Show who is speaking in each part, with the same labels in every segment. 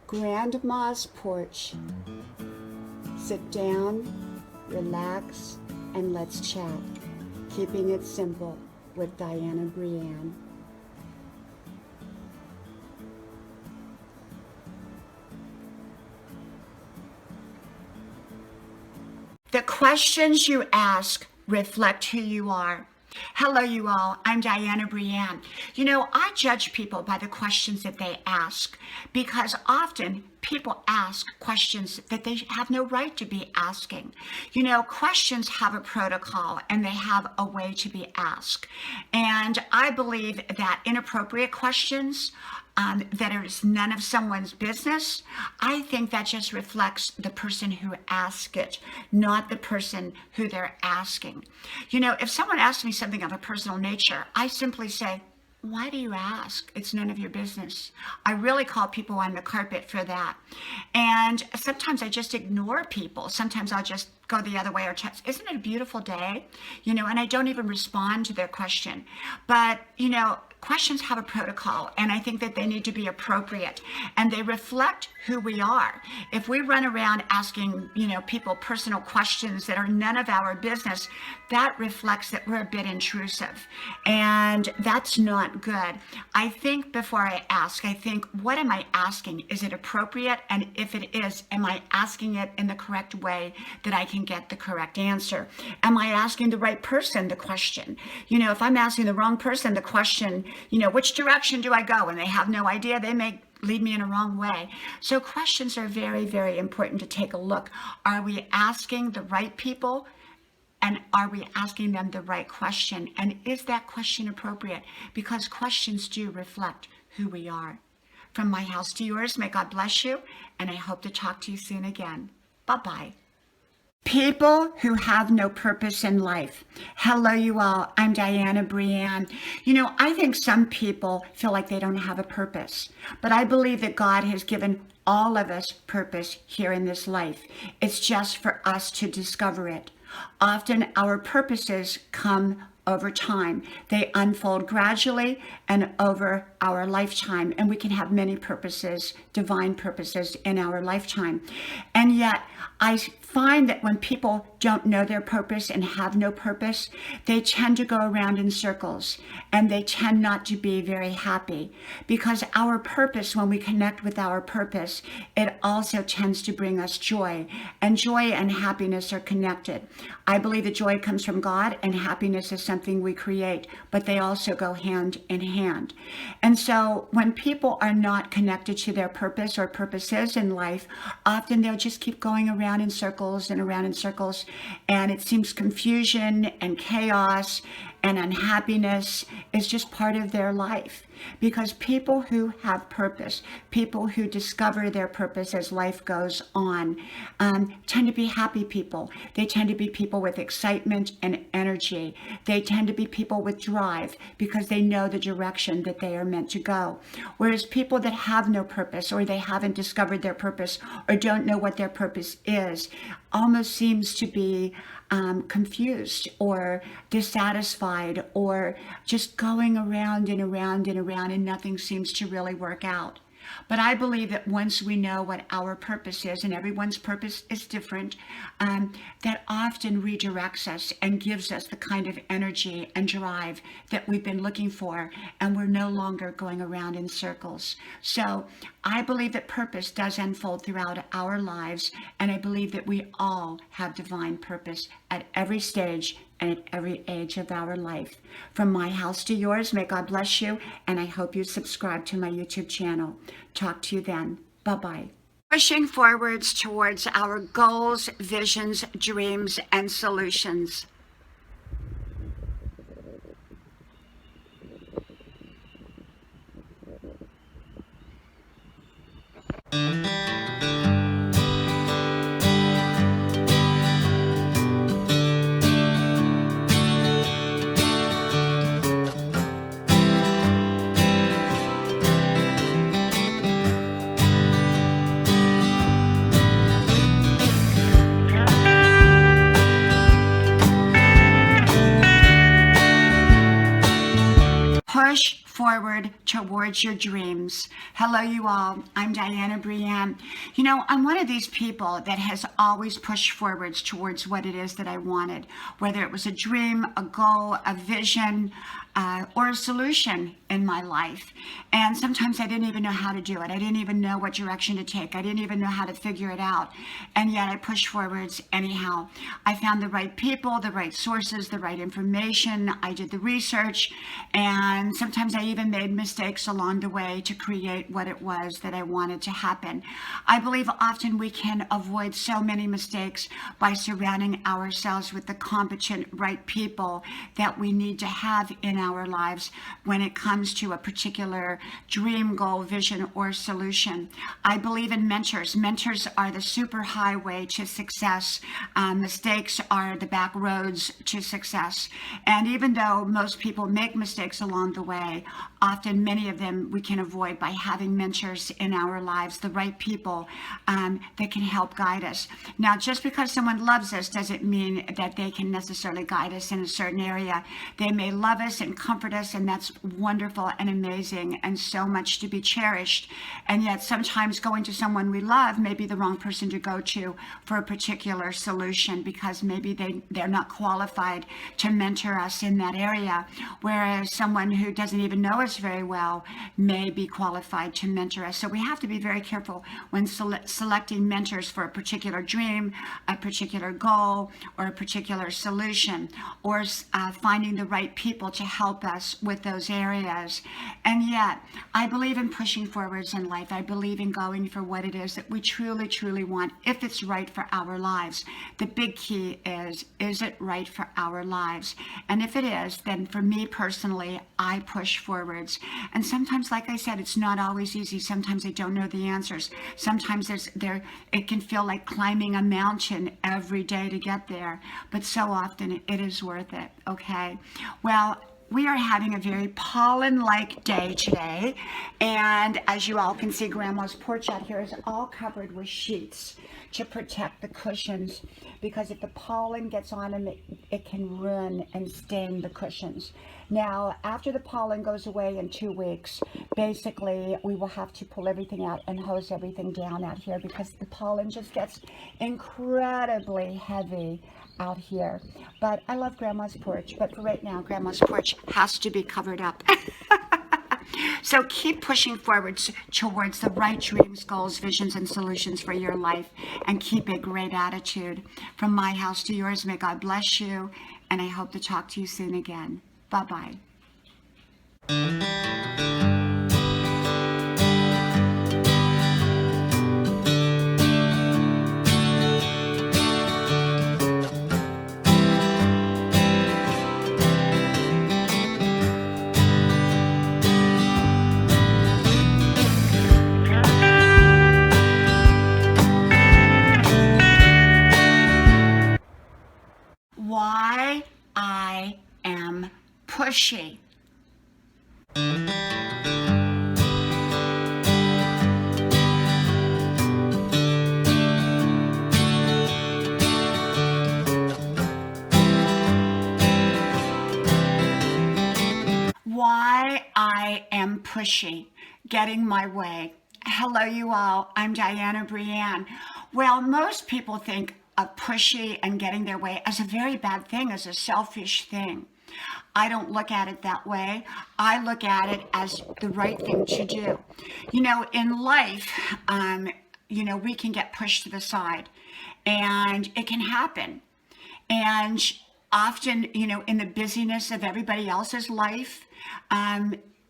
Speaker 1: Grandma's porch. Sit down, relax, and let's chat. Keeping it simple with Diana Brienne. The questions you ask reflect who you are. Hello, you all. I'm Diana Brienne. You know, I judge people by the questions that they ask because often people ask questions that they have no right to be asking. You know, questions have a protocol and they have a way to be asked. And I believe that inappropriate questions that is none of someone's business, I think that just reflects the person who asked it, not the person who they're asking. You know, if someone asks me something of a personal nature, I simply say, why do you ask? It's none of your business. I really call people on the carpet for that. And sometimes I just ignore people. Sometimes I'll just go the other way or text, isn't it a beautiful day? You know, and I don't even respond to their question. But, you know, questions have a protocol, and I think that they need to be appropriate, and they reflect who we are. If we run around asking, you know, people personal questions that are none of our business, that reflects that we're a bit intrusive, and that's not good. I think before I ask, I think, what am I asking? Is it appropriate? And if it is, am I asking it in the correct way that I can get the correct answer? Am I asking the right person the question? You know, if I'm asking the wrong person the question, you know, which direction do I go? And they have no idea, they may lead me in a wrong way. So questions are very, very important to take a look. Are we asking the right people? And are we asking them the right question? And is that question appropriate? Because questions do reflect who we are. From my house to yours, may God bless you. And I hope to talk to you soon again. Bye-bye. People who have no purpose in life. Hello, you all. I'm Diana Brienne. You know, I think some people feel like they don't have a purpose, but I believe that God has given all of us purpose here in this life. It's just for us to discover it. Often our purposes come over time. They unfold gradually and over our lifetime, and we can have many purposes, divine purposes in our lifetime. And yet, I find that when people don't know their purpose and have no purpose, they tend to go around in circles, and they tend not to be very happy, because our purpose, when we connect with our purpose, it also tends to bring us joy, and joy and happiness are connected. I believe that joy comes from God and happiness is something we create, but they also go hand in hand. And so when people are not connected to their purpose or purposes in life, often they'll just keep going around in circles and around in circles, and it seems confusion and chaos and unhappiness is just part of their life. Because people who have purpose, people who discover their purpose as life goes on, tend to be happy people. They tend to be people with excitement and energy. They tend to be people with drive because they know the direction that they are meant to go. Whereas people that have no purpose, or they haven't discovered their purpose, or don't know what their purpose is, almost seems to be confused or dissatisfied, or just going around and around and around, and nothing seems to really work out. But I believe that once we know what our purpose is, and everyone's purpose is different, that often redirects us and gives us the kind of energy and drive that we've been looking for, and we're no longer going around in circles. So I believe that purpose does unfold throughout our lives, and I believe that we all have divine purpose at every stage and at every age of our life. From my house to yours, may God bless you, and I hope you subscribe to my YouTube channel. Talk to you then. Bye-bye. Pushing forwards towards our goals, visions, dreams, and solutions. Push forward towards your dreams. Hello, you all. I'm Diana Brienne. You know, I'm one of these people that has always pushed forwards towards what it is that I wanted, whether it was a dream, a goal, a vision, or a solution in my life. And sometimes I didn't even know how to do it. I didn't even know what direction to take. I didn't even know how to figure it out. And yet I pushed forwards anyhow. I found the right people, the right sources, the right information. I did the research. And sometimes I even made mistakes along the way to create what it was that I wanted to happen. I believe often we can avoid so many mistakes by surrounding ourselves with the competent, right people that we need to have in our lives when it comes to a particular dream, goal, vision, or solution. I believe in mentors. Mentors are the super highway to success. Mistakes are the back roads to success. And even though most people make mistakes along the way, often many of them we can avoid by having mentors in our lives, the right people that can help guide us. Now, just because someone loves us doesn't mean that they can necessarily guide us in a certain area. They may love us and comfort us, and that's wonderful and amazing and so much to be cherished. And yet sometimes going to someone we love may be the wrong person to go to for a particular solution, because maybe they're not qualified to mentor us in that area, whereas someone who doesn't even know us very well may be qualified to mentor us. So we have to be very careful when selecting mentors for a particular dream, a particular goal, or a particular solution, or finding the right people to help us with those areas. And yet, I believe in pushing forwards in life. I believe in going for what it is that we truly, truly want, if it's right for our lives. The big key is it right for our lives? And if it is, then for me personally, I push forwards. And sometimes, like I said, it's not always easy. Sometimes I don't know the answers. Sometimes it can feel like climbing a mountain every day to get there. But so often it is worth it, okay? Well, we are having a very pollen-like day today, and as you all can see, Grandma's porch out here is all covered with sheets to protect the cushions, because if the pollen gets on them, it can ruin and stain the cushions. Now, after the pollen goes away in 2 weeks, basically we will have to pull everything out and hose everything down out here, because the pollen just gets incredibly heavy out here. But I love Grandma's porch, but for right now, Grandma's porch has to be covered up. So keep pushing forwards towards the right dreams, goals, visions, and solutions for your life, and keep a great attitude. From my house to yours, may God bless you, and I hope to talk to you soon again. Bye-bye. Why I am pushy. Why I am pushy, getting my way. Hello, you all. I'm Diana Brienne. Well, most people think of pushy and getting their way as a very bad thing, as a selfish thing. I don't look at it that way. I look at it as the right thing to do. You know, in life, we can get pushed to the side, and it can happen. And often, in the busyness of everybody else's life,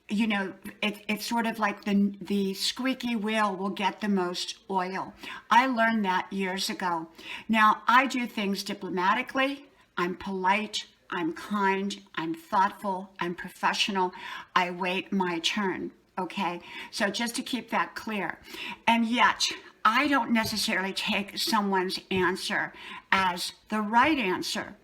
Speaker 1: it's sort of like the squeaky wheel will get the most oil. I learned that years ago. Now, I do things diplomatically. I'm polite. I'm kind. I'm thoughtful. I'm professional. I wait my turn. Okay? So just to keep that clear. And yet, I don't necessarily take someone's answer as the right answer.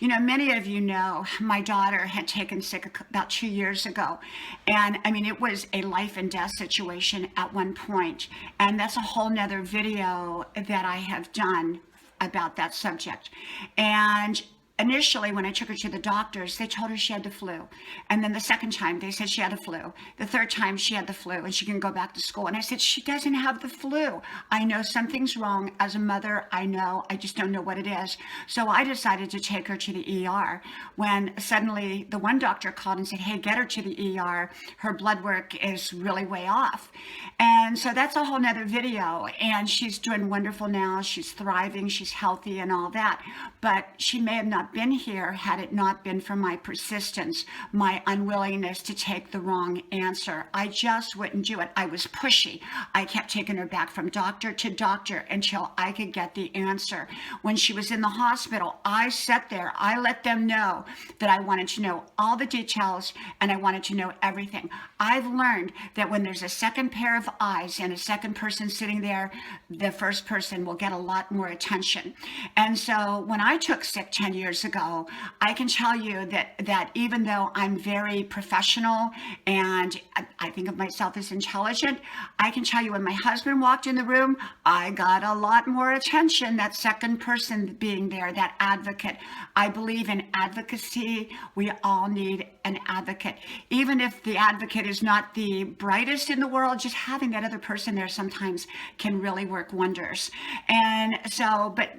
Speaker 1: Many of you know my daughter had taken sick about 2 years ago. And it was a life and death situation at one point. And that's a whole nother video that I have done about that subject. And initially, when I took her to the doctors, they told her she had the flu. And then the second time, they said she had the flu. The third time, she had the flu and she can go back to school. And I said, she doesn't have the flu. I know something's wrong. As a mother, I know. I just don't know what it is. So I decided to take her to the ER when suddenly the one doctor called and said, hey, get her to the ER. Her blood work is really way off. And so that's a whole nother video. And she's doing wonderful now. She's thriving. She's healthy and all that. But she may have not been here had it not been for my persistence, my unwillingness to take the wrong answer. I just wouldn't do it. I was pushy. I kept taking her back from doctor to doctor until I could get the answer. When she was in the hospital, I sat there. I let them know that I wanted to know all the details and I wanted to know everything. I've learned that when there's a second pair of eyes and a second person sitting there, the first person will get a lot more attention. And so when I took sick 10 years ago, I can tell you that even though I'm very professional and I think of myself as intelligent, I can tell you when my husband walked in the room, I got a lot more attention, that second person being there, that advocate. I believe in advocacy. We all need an advocate. Even if the advocate is not the brightest in the world, just having that other person there sometimes can really work wonders. And so, but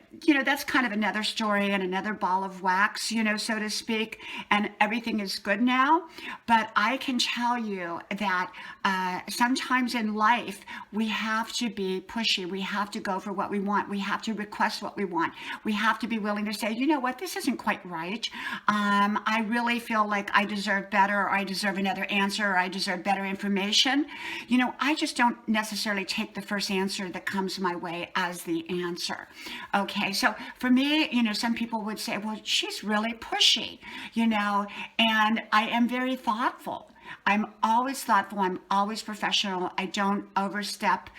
Speaker 1: that's kind of another story and another ball of wax, so to speak, and everything is good now. But I can tell you that sometimes in life, we have to be pushy. We have to go for what we want. We have to request what we want. We have to be willing to say, you know what, this isn't quite right. I really feel like I deserve better, or I deserve another answer, or I deserve better information. I just don't necessarily take the first answer that comes my way as the answer. Okay, so for me, some people would say, well, she's really pushy, and I am very thoughtful. I'm always thoughtful. I'm always professional. I don't overstep,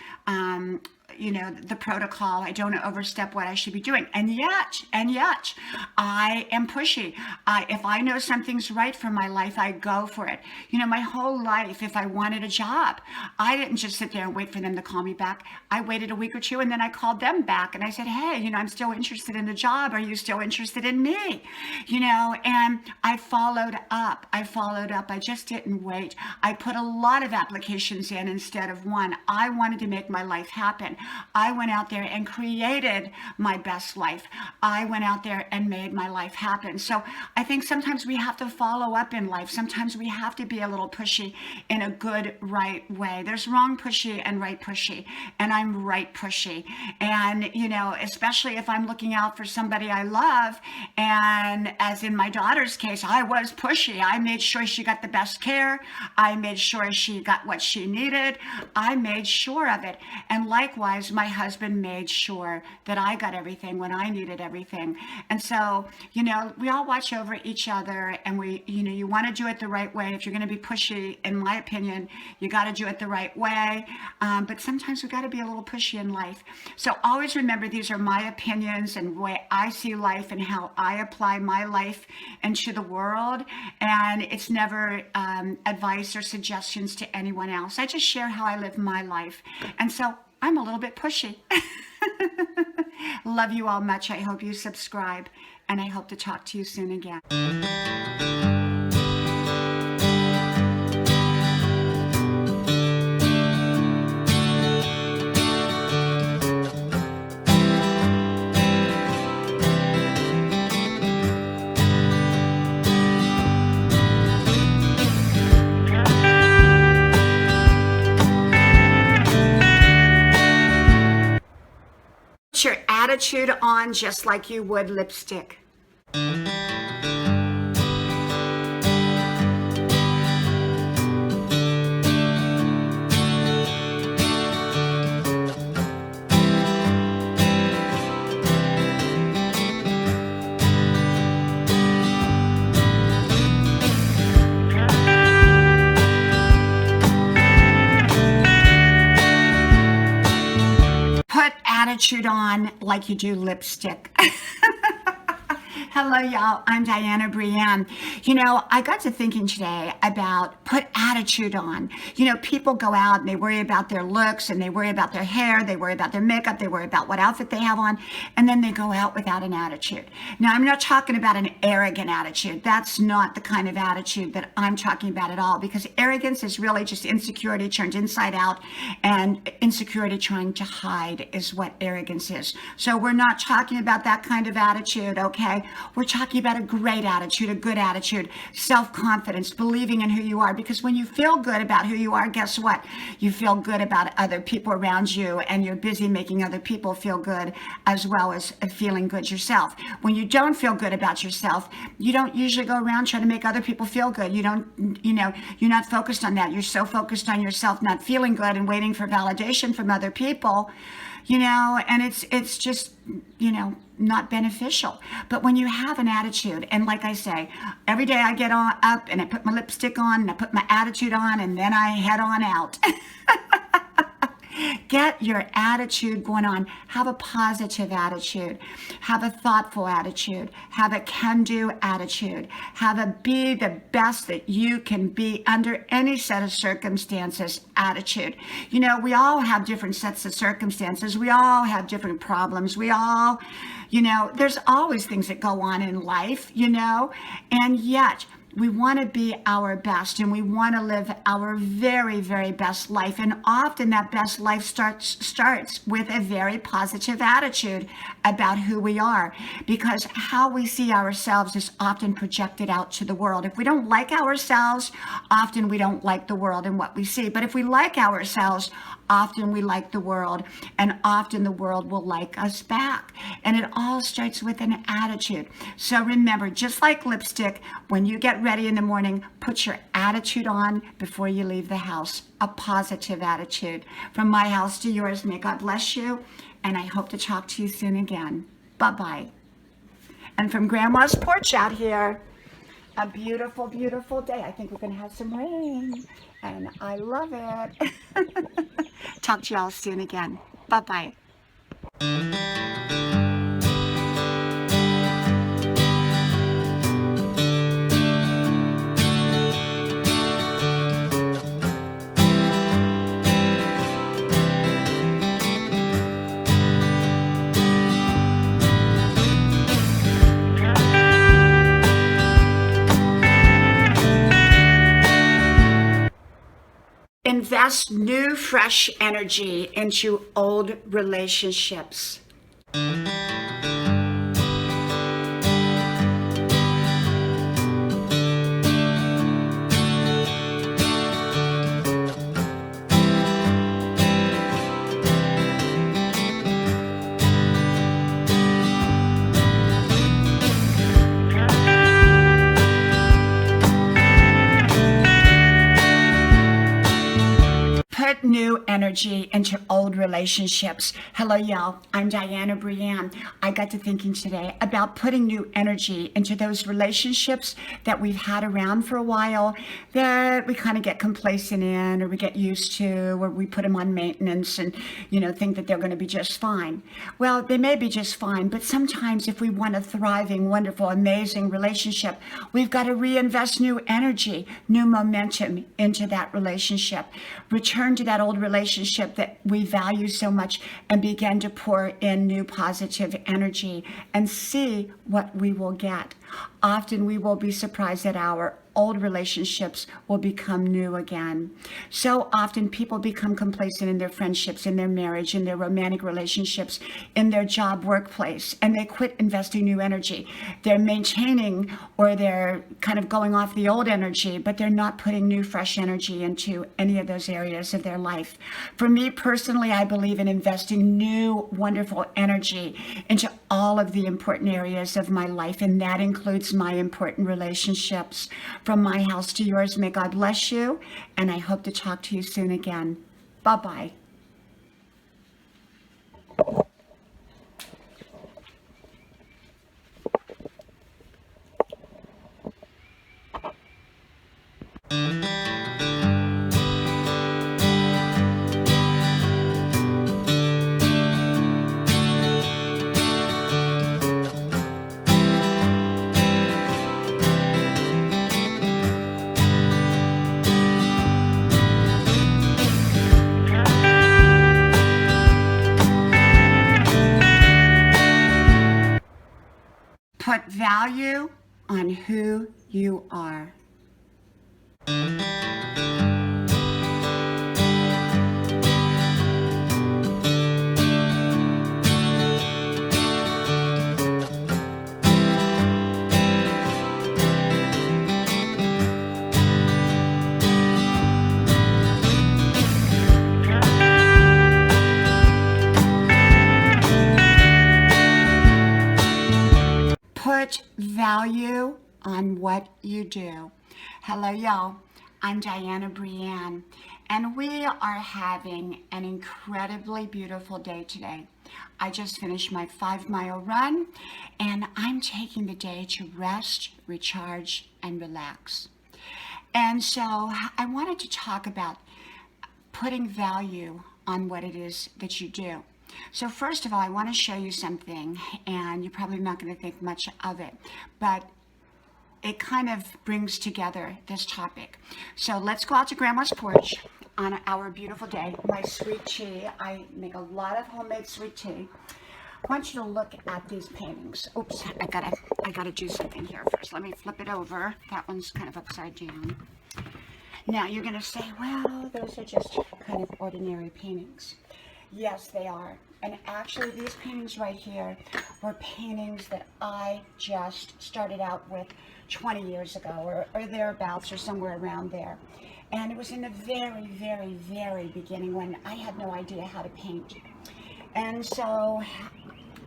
Speaker 1: the protocol. I don't overstep what I should be doing. And yet, I am pushy. If I know something's right for my life, I go for it. My whole life, if I wanted a job, I didn't just sit there and wait for them to call me back. I waited a week or two and then I called them back and I said, hey, I'm still interested in the job. Are you still interested in me? And I followed up. I just didn't wait. I put a lot of applications in instead of one. I wanted to make my life happen. I went out there and created my best life. I went out there and made my life happen. So I think sometimes we have to follow up in life. Sometimes we have to be a little pushy in a good, right way. There's wrong pushy and right pushy, and I'm right pushy. And, especially if I'm looking out for somebody I love, and as in my daughter's case, I was pushy. I made sure she got the best care. I made sure she got what she needed. I made sure of it. And likewise, my husband made sure that I got everything when I needed everything. And so, we all watch over each other, and you want to do it the right way. If you're going to be pushy, in my opinion, you got to do it the right way. But sometimes we got to be a little pushy in life. So always remember, these are my opinions and the way I see life and how I apply my life into the world. And it's never advice or suggestions to anyone else. I just share how I live my life. And so I'm a little bit pushy. Love you all much. I hope you subscribe, and I hope to talk to you soon again. Your attitude on just like you would lipstick. Attitude on like you do lipstick. Hello, y'all. I'm Diana Brienne. I got to thinking today about put attitude on. People go out and they worry about their looks and they worry about their hair, they worry about their makeup, they worry about what outfit they have on, and then they go out without an attitude. Now, I'm not talking about an arrogant attitude. That's not the kind of attitude that I'm talking about at all, because arrogance is really just insecurity turned inside out, and insecurity trying to hide is what arrogance is. So we're not talking about that kind of attitude, okay? We're talking about a great attitude, a good attitude, self-confidence, believing in who you are. Because when you feel good about who you are, guess what? You feel good about other people around you, and you're busy making other people feel good as well as feeling good yourself. When you don't feel good about yourself, you don't usually go around trying to make other people feel good. You're not focused on that. You're so focused on yourself not feeling good and waiting for validation from other people, and it's just, not beneficial. But when you have an attitude, and like I say, every day I get up and I put my lipstick on and I put my attitude on and then I head on out. Get your attitude going on. Have a positive attitude. Have a thoughtful attitude. Have a can-do attitude. Have a be the best that you can be under any set of circumstances attitude. We all have different sets of circumstances. We all have different problems. We all, there's always things that go on in life, and yet we want to be our best, and we want to live our very, very best life. And often that best life starts with a very positive attitude about who we are, because how we see ourselves is often projected out to the world. If we don't like ourselves, often we don't like the world and what we see. But if we like ourselves, often we like the world, and often the world will like us back. And it all starts with an attitude. So remember, just like lipstick, when you get ready in the morning, put your attitude on before you leave the house. A positive attitude. From my house to yours, may God bless you, and I hope to talk to you soon again. Bye-bye. And from Grandma's porch out here, a beautiful, beautiful day. I think we're going to have some rain, and I love it. Talk to you all soon again. Bye-bye. Invest new, fresh energy into old relationships. Put new energy into old relationships. Hello, y'all. I'm Diana Brienne. I got to thinking today about putting new energy into those relationships that we've had around for a while, that we kind of get complacent in, or we get used to, or we put them on maintenance and, think that they're going to be just fine. Well, they may be just fine, but sometimes if we want a thriving, wonderful, amazing relationship, we've got to reinvest new energy, new momentum into that relationship. Return to that old relationship that we value so much and begin to pour in new positive energy and see what we will get. Often we will be surprised that our old relationships will become new again. So often people become complacent in their friendships, in their marriage, in their romantic relationships, in their job workplace, and they quit investing new energy. They're maintaining, or they're kind of going off the old energy, but they're not putting new, fresh energy into any of those areas of their life. For me personally, I believe in investing new, wonderful energy into all of the important areas of my life, and that includes my important relationships. From my house to yours, may God bless you, and I hope to talk to you soon again. Bye-bye. Put value on who you are. Put value on what you do. Hello, y'all. I'm Diana Brienne, and we are having an incredibly beautiful day today. I just finished my 5-mile run, and I'm taking the day to rest, recharge, and relax. And so I wanted to talk about putting value on what it is that you do. So first of all, I want to show you something, and you're probably not going to think much of it, but it kind of brings together this topic. So let's go out to Grandma's porch on our beautiful day. My sweet tea. I make a lot of homemade sweet tea. I want you to look at these paintings. Oops, I gotta do something here first. Let me flip it over. That one's kind of upside down. Now you're gonna say, well, those are just kind of ordinary paintings. Yes, they are. And actually, these paintings right here were paintings that I just started out with 20 years ago, or thereabouts, or somewhere around there. And it was in the very, very, very beginning when I had no idea how to paint. And so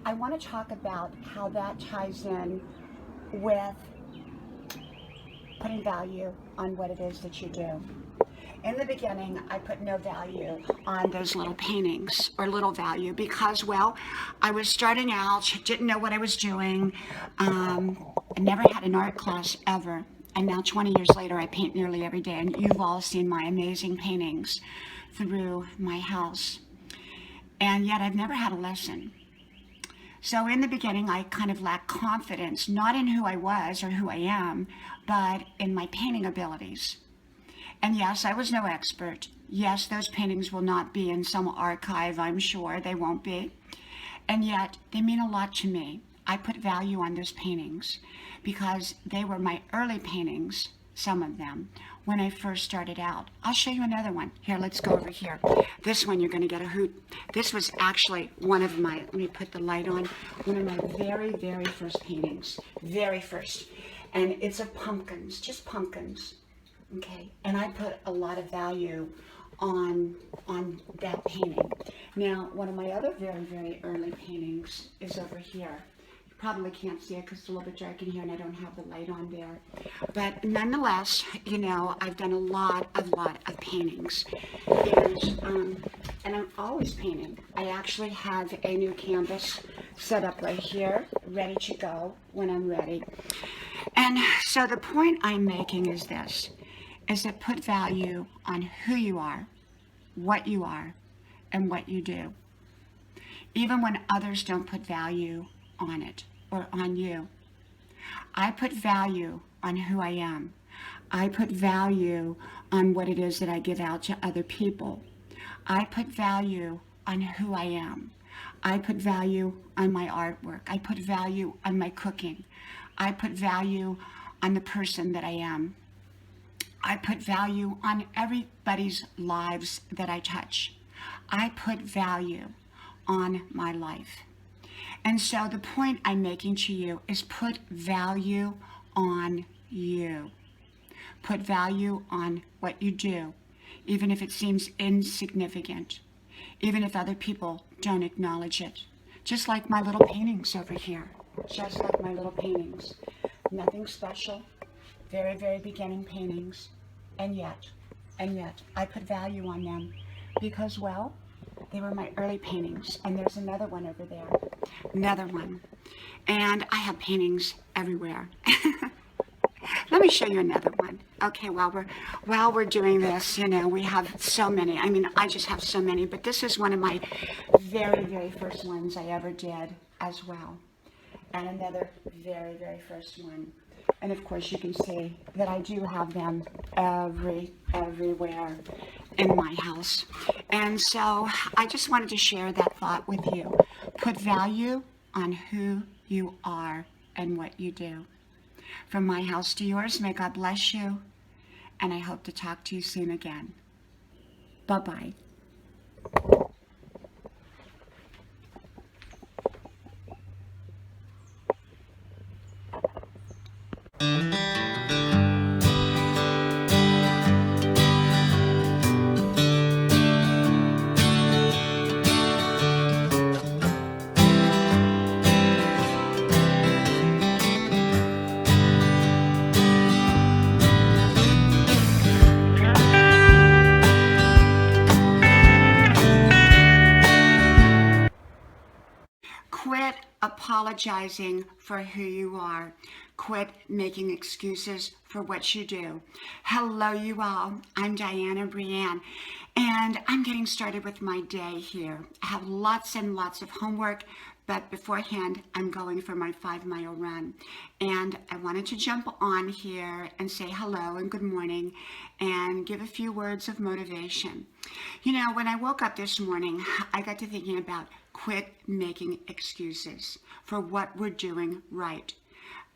Speaker 1: I want to talk about how that ties in with putting value on what it is that you do. In the beginning, I put no value on those little paintings, or little value, because, well, I was starting out, didn't know what I was doing. I never had an art class ever. And now 20 years later, I paint nearly every day. And you've all seen my amazing paintings through my house. And yet I've never had a lesson. So in the beginning, I kind of lacked confidence, not in who I was or who I am, but in my painting abilities. And yes, I was no expert. Yes, those paintings will not be in some archive, I'm sure. They won't be. And yet, they mean a lot to me. I put value on those paintings because they were my early paintings, some of them, when I first started out. I'll show you another one. Here, let's go over here. This one, you're going to get a hoot. This was actually one of my, let me put the light on, one of my very, very first paintings. Very first. And it's of pumpkins, just pumpkins. Okay, and I put a lot of value on that painting. Now, one of my other very, very early paintings is over here. You probably can't see it because it's a little bit dark in here and I don't have the light on there. But nonetheless, you know, I've done a lot of paintings. And I'm always painting. I actually have a new canvas set up right here, ready to go when I'm ready. And so the point I'm making is this, is that put value on who you are, and what you do. Even when others don't put value on it or on you. I put value on who I am. I put value on what it is that I give out to other people. I put value on who I am. I put value on my artwork. I put value on my cooking. I put value on the person that I am. I put value on everybody's lives that I touch. I put value on my life. And so the point I'm making to you is put value on you. Put value on what you do, even if it seems insignificant, even if other people don't acknowledge it. Just like my little paintings over here. Just like my little paintings. Nothing special. Very, very beginning paintings. And yet, I put value on them because, well, they were my early paintings. And there's another one over there. Another one. And I have paintings everywhere. Let me show you another one. Okay, while we're doing this, you know, we have so many. I mean, I just have so many. But this is one of my very, very first ones I ever did as well. And another very, very first one. And of course, you can see that I do have them everywhere in my house. And so I just wanted to share that thought with you. Put value on who you are and what you do. From my house to yours, may God bless you, and I hope to talk to you soon again. Bye-bye. Quit apologizing for who you are. Quit making excuses for what you do. Hello, you all. I'm Diana Brienne, and I'm getting started with my day here. I have lots and lots of homework, but beforehand, I'm going for my 5-mile run. And I wanted to jump on here and say hello and good morning and give a few words of motivation. You know, when I woke up this morning, I got to thinking about quit making excuses for what we're doing right.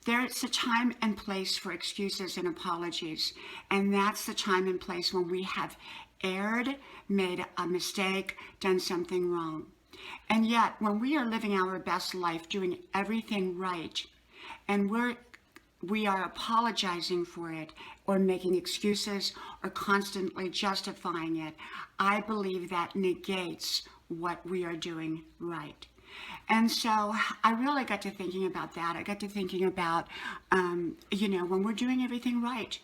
Speaker 1: There's a time and place for excuses and apologies, and that's the time and place when we have erred, made a mistake, done something wrong. And yet, when we are living our best life, doing everything right, and we are apologizing for it or making excuses or constantly justifying it, I believe that negates what we are doing right. And so I really got to thinking about that. I got to thinking about, when we're doing everything right.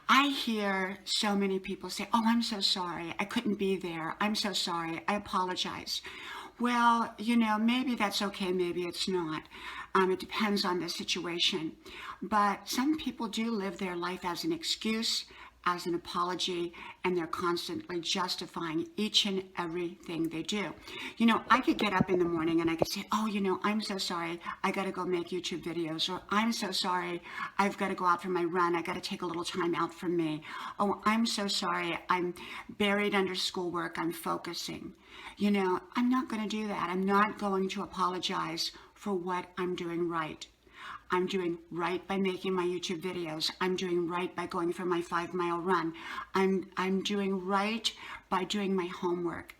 Speaker 1: I hear so many people say, oh, I'm so sorry. I couldn't be there. I'm so sorry. I apologize. Well, maybe that's okay. Maybe it's not. It depends on the situation. But some people do live their life as an excuse, as an apology, and they're constantly justifying each and everything they do. I could get up in the morning and I could say, oh, I'm so sorry, I got to go make YouTube videos, or I'm so sorry, I've got to go out for my run, I got to take a little time out for me. Oh, I'm so sorry, I'm buried under schoolwork, I'm focusing. I'm not going to do that. I'm not going to apologize for what I'm doing right. I'm doing right by making my YouTube videos. I'm doing right by going for my 5-mile run. I'm doing right by doing my homework.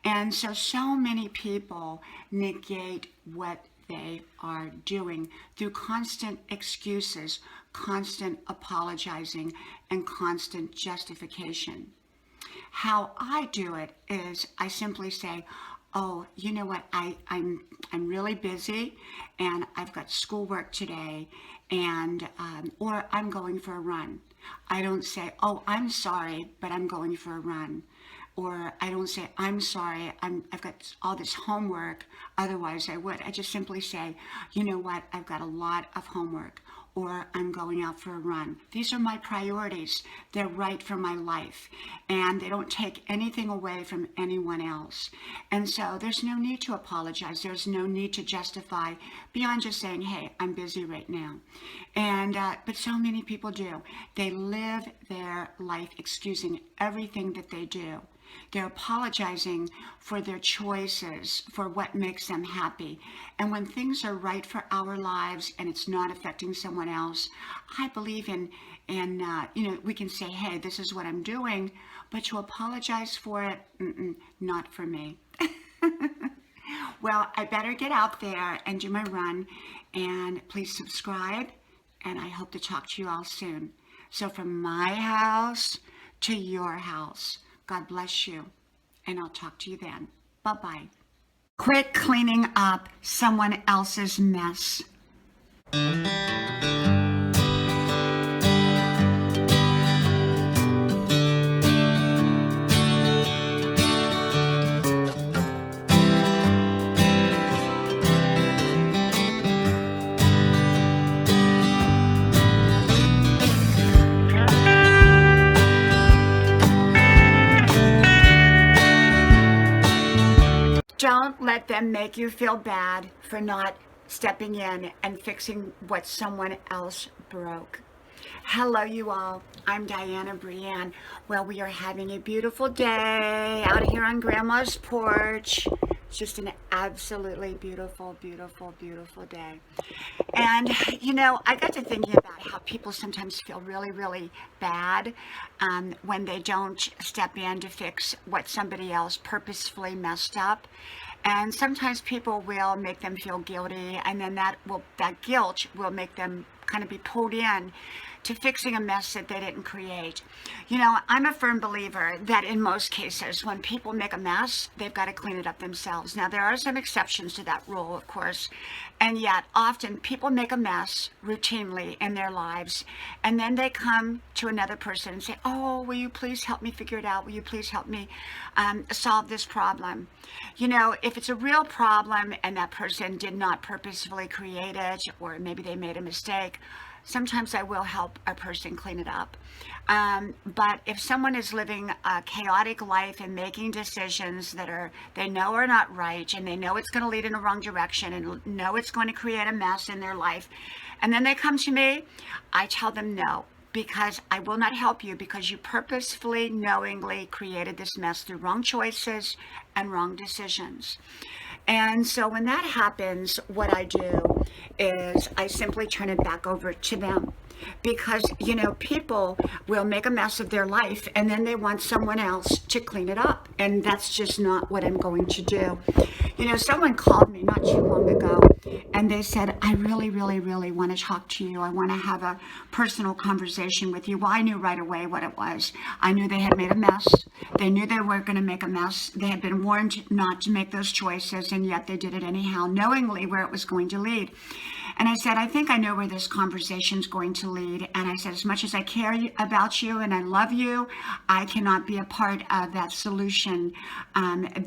Speaker 1: And so many people negate what they are doing through constant excuses, constant apologizing, and constant justification. How I do it is I simply say, oh, you know what, I'm really busy and I've got schoolwork today, and or I'm going for a run. I don't say, oh, I'm sorry, but I'm going for a run. Or I don't say, I'm sorry, I've got all this homework, otherwise I would. I just simply say, you know what, I've got a lot of homework, or I'm going out for a run. These are my priorities. They're right for my life, and they don't take anything away from anyone else. And so there's no need to apologize. There's no need to justify beyond just saying, hey, I'm busy right now. And but so many people do. They live their life excusing everything that they do. They're apologizing for their choices, for what makes them happy. And when things are right for our lives and it's not affecting someone else, I believe in we can say, hey, this is what I'm doing, but to apologize for it, not for me. Well, I better get out there and do my run, and please subscribe, and I hope to talk to you all soon. So from my house to your house, God bless you, and I'll talk to you then. Bye-bye. Quit cleaning up someone else's mess. Don't let them make you feel bad for not stepping in and fixing what someone else broke. Hello, you all. I'm Diana Brienne. Well, we are having a beautiful day out here on Grandma's porch. It's just an absolutely beautiful, beautiful, beautiful day. And, I got to thinking about how people sometimes feel really, really bad when they don't step in to fix what somebody else purposefully messed up. And sometimes people will make them feel guilty, and then that guilt will make them kind of be pulled in to fixing a mess that they didn't create. I'm a firm believer that in most cases, when people make a mess, they've got to clean it up themselves. Now, there are some exceptions to that rule, of course, and yet often people make a mess routinely in their lives, and then they come to another person and say, oh, will you please help me figure it out? Will you please help me solve this problem? If it's a real problem and that person did not purposefully create it, or maybe they made a mistake, sometimes I will help a person clean it up. But if someone is living a chaotic life and making decisions that they know are not right, and they know it's going to lead in the wrong direction, and know it's going to create a mess in their life, and then they come to me, I tell them no, because I will not help you, because you purposefully, knowingly created this mess through wrong choices and wrong decisions. And so when that happens, what I do is I simply turn it back over to them. Because, people will make a mess of their life and then they want someone else to clean it up. And that's just not what I'm going to do. Someone called me not too long ago and they said, I really, really, really want to talk to you. I want to have a personal conversation with you. Well, I knew right away what it was. I knew they had made a mess. They knew they were going to make a mess. They had been warned not to make those choices, and yet they did it anyhow, knowingly where it was going to lead. And I said, I think I know where this conversation is going to lead. And I said, as much as I care about you and I love you, I cannot be a part of that solution.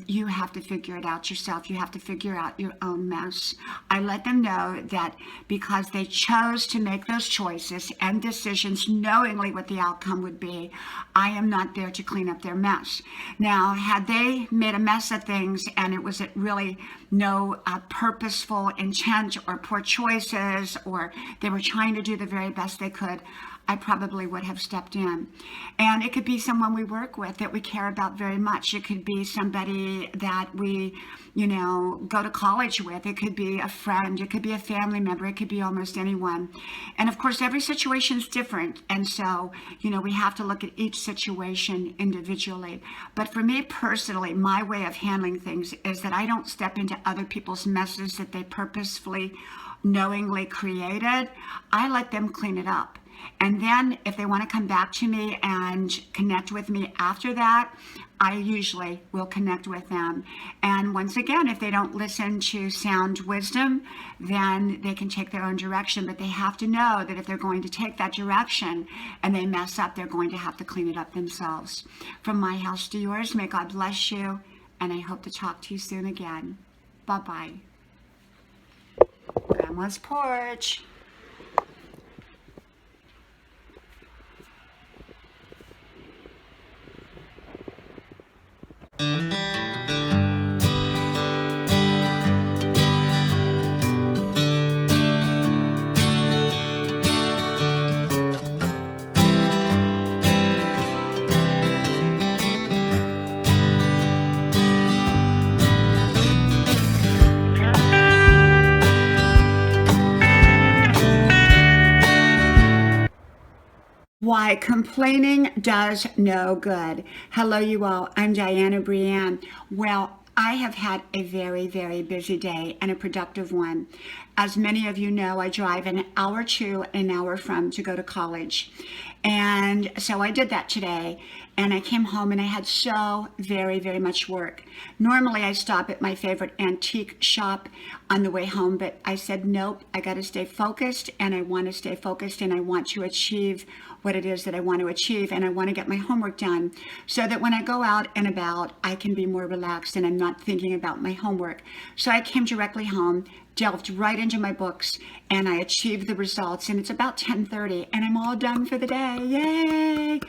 Speaker 1: You have to figure it out yourself. You have to figure out your own mess. I let them know that because they chose to make those choices and decisions knowingly what the outcome would be, I am not there to clean up their mess. Now, had they made a mess of things and it was really no purposeful intent or poor choices, or they were trying to do the very best they could, I probably would have stepped in. And it could be someone we work with that we care about very much. It could be somebody that we, go to college with. It could be a friend. It could be a family member. It could be almost anyone. And of course, every situation is different. And so, we have to look at each situation individually. But for me personally, my way of handling things is that I don't step into other people's messes that they purposefully, knowingly created. I let them clean it up. And then if they want to come back to me and connect with me after that, I usually will connect with them. And once again, if they don't listen to sound wisdom, then they can take their own direction. But they have to know that if they're going to take that direction and they mess up, they're going to have to clean it up themselves. From my house to yours, may God bless you. And I hope to talk to you soon again. Bye-bye. Grandma's porch. Why complaining does no good. Hello, you all. I'm Diana Brienne. Well, I have had a very, very busy day and a productive one. As many of you know, I drive an hour to, an hour from to go to college. And so I did that today. And I came home and I had so very, very much work. Normally I stop at my favorite antique shop on the way home, but I said, nope, I got to stay focused, and I want to stay focused, and I want to achieve what it is that I want to achieve, and I want to get my homework done so that when I go out and about, I can be more relaxed and I'm not thinking about my homework. So I came directly home, delved right into my books, and I achieved the results. And it's about 10:30 and I'm all done for the day. Yay!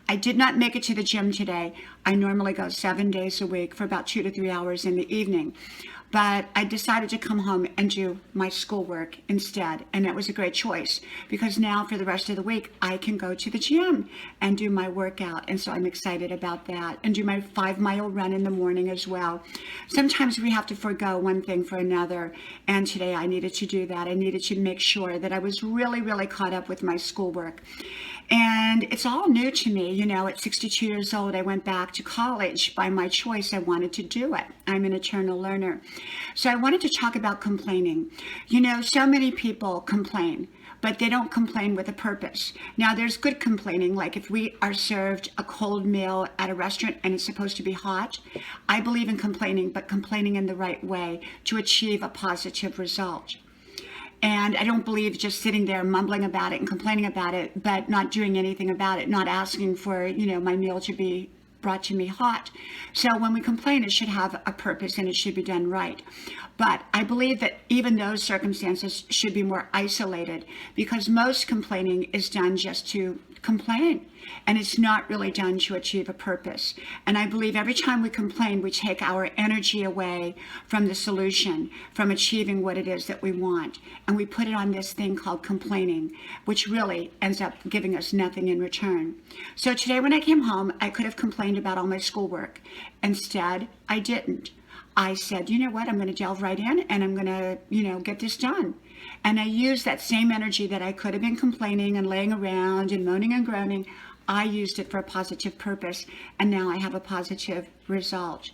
Speaker 1: I did not make it to the gym today. I normally go 7 days a week for about 2 to 3 hours in the evening. but I decided to come home and do my schoolwork instead. And that was a great choice because now for the rest of the week, I can go to the gym and do my workout. And so I'm excited about that, and do my 5-mile run in the morning as well. Sometimes we have to forego one thing for another. And today I needed to do that. I needed to make sure that I was really, really caught up with my schoolwork. And it's all new to me. You know, at 62 years old, I went back to college by my choice. I wanted to do it. I'm an eternal learner. So I wanted to talk about complaining. You know, so many people complain, but they don't complain with a purpose. Now, there's good complaining, like if we are served a cold meal at a restaurant and it's supposed to be hot. I believe in complaining, but complaining in the right way to achieve a positive result. And I don't believe just sitting there mumbling about it and complaining about it, but not doing anything about it, not asking for, you know, my meal to be brought to me hot. So when we complain, it should have a purpose and it should be done right. But I believe that even those circumstances should be more isolated, because most complaining is done just to complain, and it's not really done to achieve a purpose. And I believe every time we complain, we take our energy away from the solution, from achieving what it is that we want, and we put it on this thing called complaining, which really ends up giving us nothing in return. So today when I came home, I could have complained about all my schoolwork. Instead, I didn't. I said, you know what, I'm going to delve right in and I'm going to, get this done. And I used that same energy that I could have been complaining and laying around and moaning and groaning. I used it for a positive purpose, and now I have a positive result.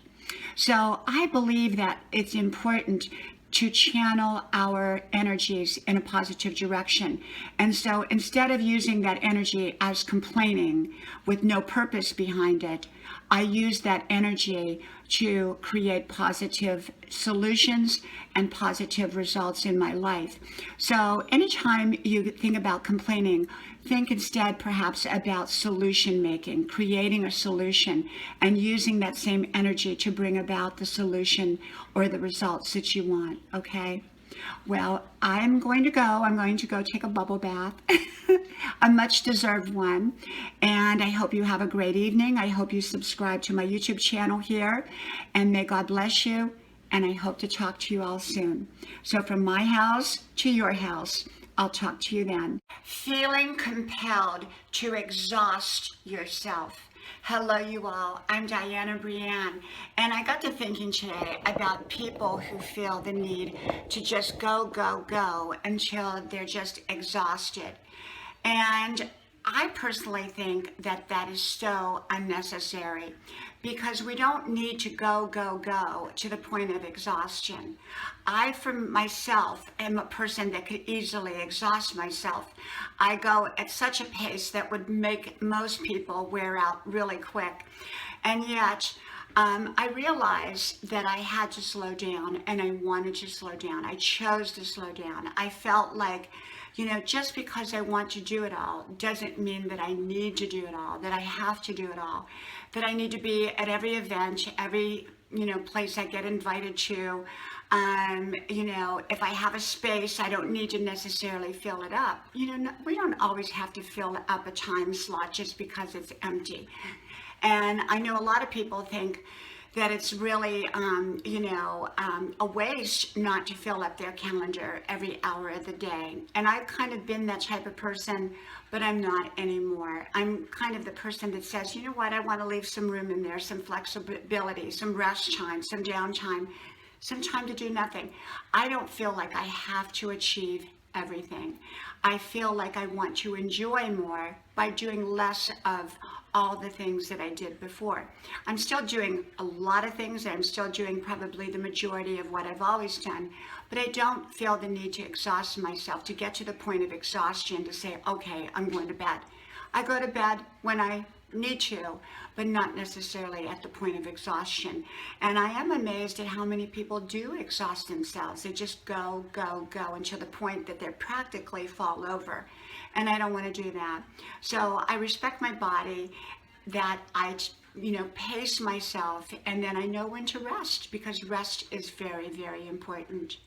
Speaker 1: So I believe that it's important to channel our energies in a positive direction. And so instead of using that energy as complaining with no purpose behind it, I use that energy to create positive solutions and positive results in my life. So anytime you think about complaining, think instead perhaps about solution making, creating a solution, and using that same energy to bring about the solution or the results that you want, okay? Well, I'm going to go take a bubble bath, a much deserved one. And I hope you have a great evening. I hope you subscribe to my YouTube channel here, and may God bless you. And I hope to talk to you all soon. So from my house to your house, I'll talk to you then. Feeling compelled to exhaust yourself. Hello, you all. I'm Diana Brienne, and I got to thinking today about people who feel the need to just go until they're just exhausted. And I personally think that that is so unnecessary, because we don't need to go to the point of exhaustion. I, for myself, am a person that could easily exhaust myself. I go at such a pace that would make most people wear out really quick. And yet, I realized that I had to slow down, and I wanted to slow down. I chose to slow down. I felt like, just because I want to do it all doesn't mean that I need to do it all, that I have to do it all, that I need to be at every event, every, place I get invited to. If I have a space, I don't need to necessarily fill it up. We don't always have to fill up a time slot just because it's empty. And I know a lot of people think that it's really, a waste not to fill up their calendar every hour of the day. And I've kind of been that type of person, but I'm not anymore. I'm kind of the person that says, you know what, I want to leave some room in there, some flexibility, some rest time, some downtime, some time to do nothing. I don't feel like I have to achieve everything. I feel like I want to enjoy more by doing less of all the things that I did before. I'm still doing a lot of things. I'm still doing probably the majority of what I've always done, but I don't feel the need to exhaust myself, to get to the point of exhaustion to say, okay, I'm going to bed. I go to bed when I need to, but not necessarily at the point of exhaustion. And I am amazed at how many people do exhaust themselves. They just go until the point that they practically fall over. And I don't want to do that. So I respect my body, that I, pace myself, and then I know when to rest, because rest is very, very important.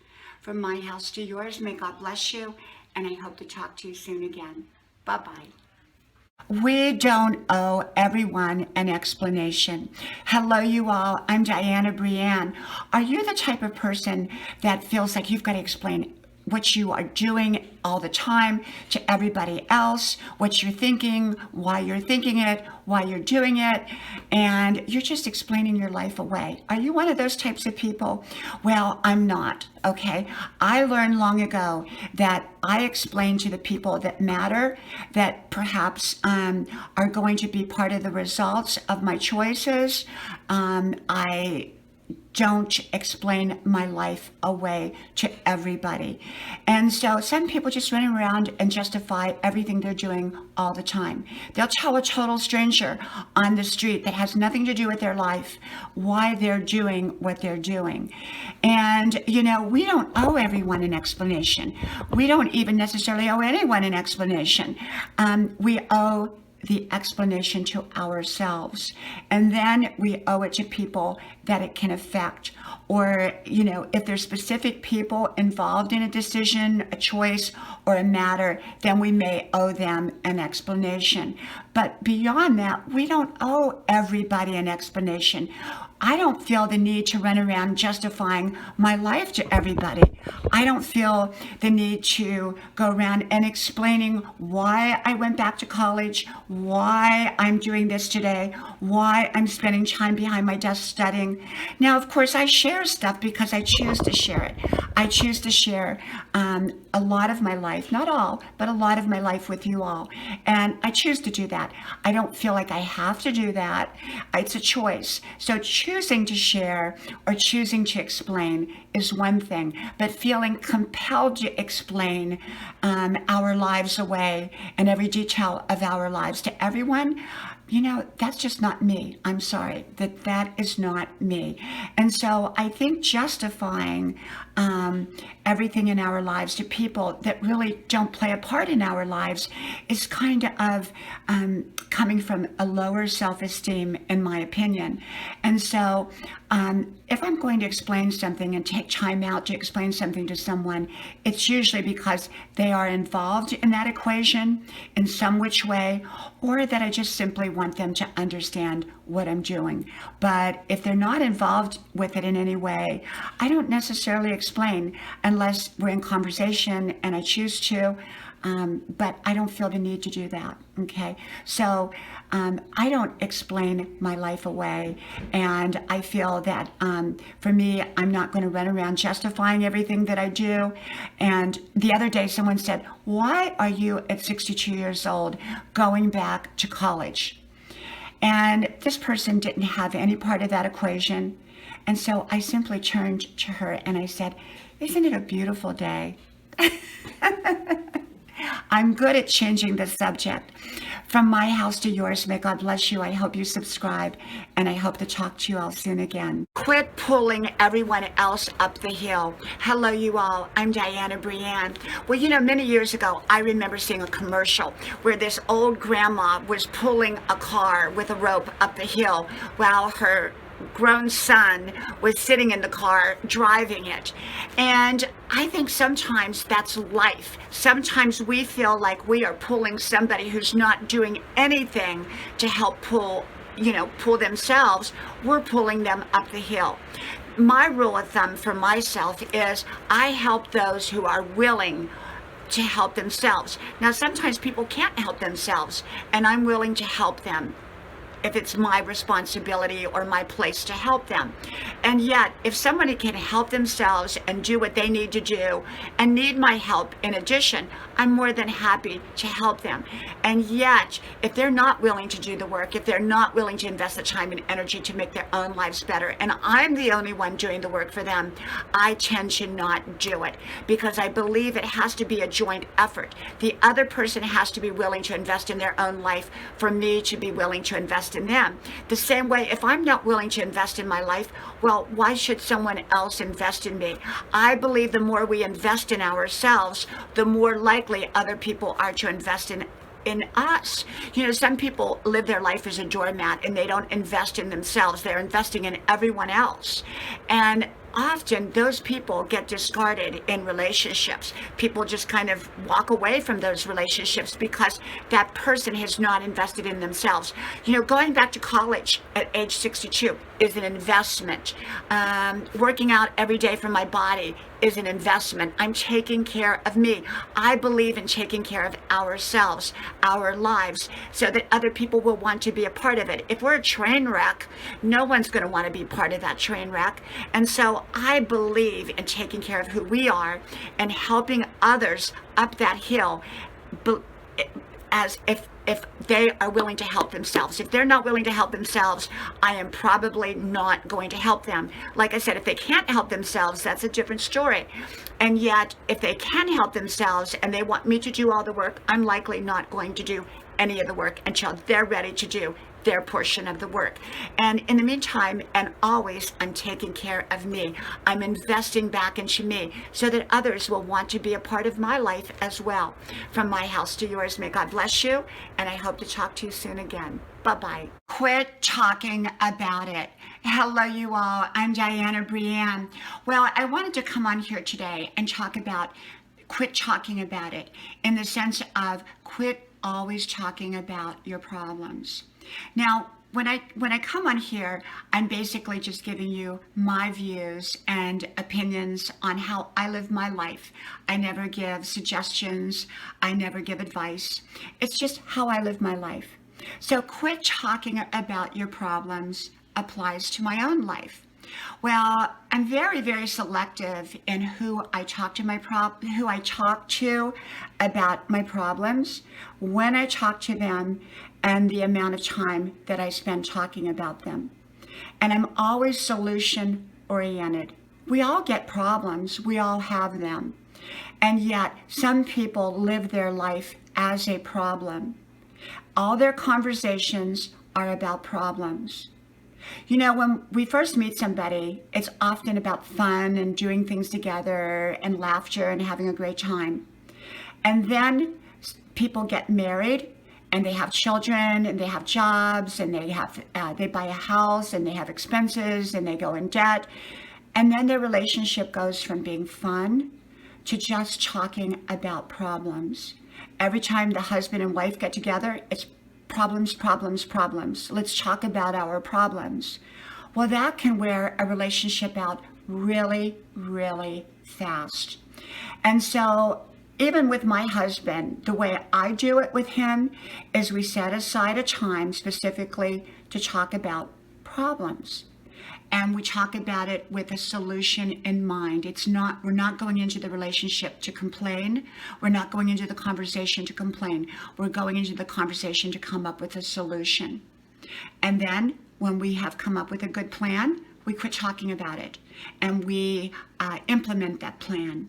Speaker 1: From my house to yours, may God bless you, and I hope to talk to you soon again. Bye-bye. We don't owe everyone an explanation. Hello, you all. I'm Diana Brienne. Are you the type of person that feels like you've got to explain what you are doing all the time to everybody else, what you're thinking, why you're thinking it, why you're doing it, and you're just explaining your life away? Are you one of those types of people? Well, I'm not, okay? I learned long ago that I explain to the people that matter, that perhaps are going to be part of the results of my choices. I don't explain my life away to everybody. And so some people just run around and justify everything they're doing all the time. They'll tell a total stranger on the street that has nothing to do with their life why they're doing what they're doing. And, you know, we don't owe everyone an explanation. We don't even necessarily owe anyone an explanation. We owe the explanation to ourselves, and then we owe it to people that it can affect. Or, you know, if there's specific people involved in a decision, a choice, or a matter, then we may owe them an explanation. But beyond that, we don't owe everybody an explanation. I don't feel the need to run around justifying my life to everybody. I don't feel the need to go around and explaining why I went back to college, why I'm doing this today, why I'm spending time behind my desk studying. Now, of course, I share stuff because I choose to share it. I choose to share a lot of my life, not all, but a lot of my life with you all. And I choose to do that. I don't feel like I have to do that. It's a choice. So choosing to share or choosing to explain is one thing, but feeling compelled to explain our lives away and every detail of our lives to everyone, you know, that's just not me. I'm sorry, that is not me. And so I think justifying everything in our lives to people that really don't play a part in our lives is kind of coming from a lower self-esteem, in my opinion. And so if I'm going to explain something and take time out to explain something to someone, it's usually because they are involved in that equation in some which way, or that I just simply want them to understand what I'm doing. But if they're not involved with it in any way, I don't necessarily explain unless we're in conversation and I choose to. But I don't feel the need to do that, okay? So I don't explain my life away, and I feel that for me, I'm not going to run around justifying everything that I do. And the other day, someone said, why are you at 62 years old going back to college? And this person didn't have any part of that equation. And so I simply turned to her and I said, isn't it a beautiful day? I'm good at changing the subject. From my house to yours, may God bless you. I hope you subscribe, and I hope to talk to you all soon again. Quit pulling everyone else up the hill. Hello, you all. I'm Diana Brienne. Well, you know, many years ago, I remember seeing a commercial where this old grandma was pulling a car with a rope up the hill while her grown son was sitting in the car driving it. And I think sometimes that's life. Sometimes we feel like we are pulling somebody who's not doing anything to help pull themselves. We're pulling them up the hill. My rule of thumb for myself is I help those who are willing to help themselves. Now, sometimes people can't help themselves, and I'm willing to help them if it's my responsibility or my place to help them. And yet, if somebody can help themselves and do what they need to do and need my help in addition, I'm more than happy to help them. And yet, if they're not willing to do the work, if they're not willing to invest the time and energy to make their own lives better, and I'm the only one doing the work for them, I tend to not do it, because I believe it has to be a joint effort. The other person has to be willing to invest in their own life for me to be willing to invest in them. The same way, if I'm not willing to invest in my life, well, why should someone else invest in me? I believe the more we invest in ourselves, the more likely other people are to invest in us. You know, some people live their life as a doormat and they don't invest in themselves. They're investing in everyone else. And often those people get discarded in relationships. People just kind of walk away from those relationships because that person has not invested in themselves. Going back to college at age 62 is an investment. Working out every day for my body is an investment. I'm taking care of me. I believe in taking care of ourselves, our lives, so that other people will want to be a part of it. If we're a train wreck, no one's going to want to be part of that train wreck. And so I believe in taking care of who we are and helping others up that hill, as if they are willing to help themselves. If they're not willing to help themselves, I am probably not going to help them. Like I said, if they can't help themselves, that's a different story. And yet, if they can help themselves and they want me to do all the work, I'm likely not going to do any of the work until they're ready to do their portion of the work. And in the meantime, and always, I'm taking care of me. I'm investing back into me so that others will want to be a part of my life as well. From my house to yours, may God bless you, and I hope to talk to you soon again. Bye-bye. Quit talking about it. Hello, you all. I'm Diana Brienne. Well, I wanted to come on here today and talk about quit talking about it, in the sense of quit always talking about your problems. Now, when I come on here, I'm basically just giving you my views and opinions on how I live my life. I never give suggestions. I never give advice. It's just how I live my life. So quit talking about your problems applies to my own life. Well, I'm very, very selective in who I talk to about my problems, when I talk to them, and the amount of time that I spend talking about them. And I'm always solution oriented. We all get problems. We all have them. And yet some people live their life as a problem. All their conversations are about problems. When we first meet somebody, it's often about fun and doing things together and laughter and having a great time. And then people get married and they have children and they have jobs and they buy a house and they have expenses and they go in debt. And then their relationship goes from being fun to just talking about problems. Every time the husband and wife get together, it's problems, problems, problems. Let's talk about our problems. Well, that can wear a relationship out really, really fast. And so even with my husband, the way I do it with him is we set aside a time specifically to talk about problems. And we talk about it with a solution in mind. We're not going into the relationship to complain. We're not going into the conversation to complain. We're going into the conversation to come up with a solution. And then when we have come up with a good plan, we quit talking about it and we implement that plan.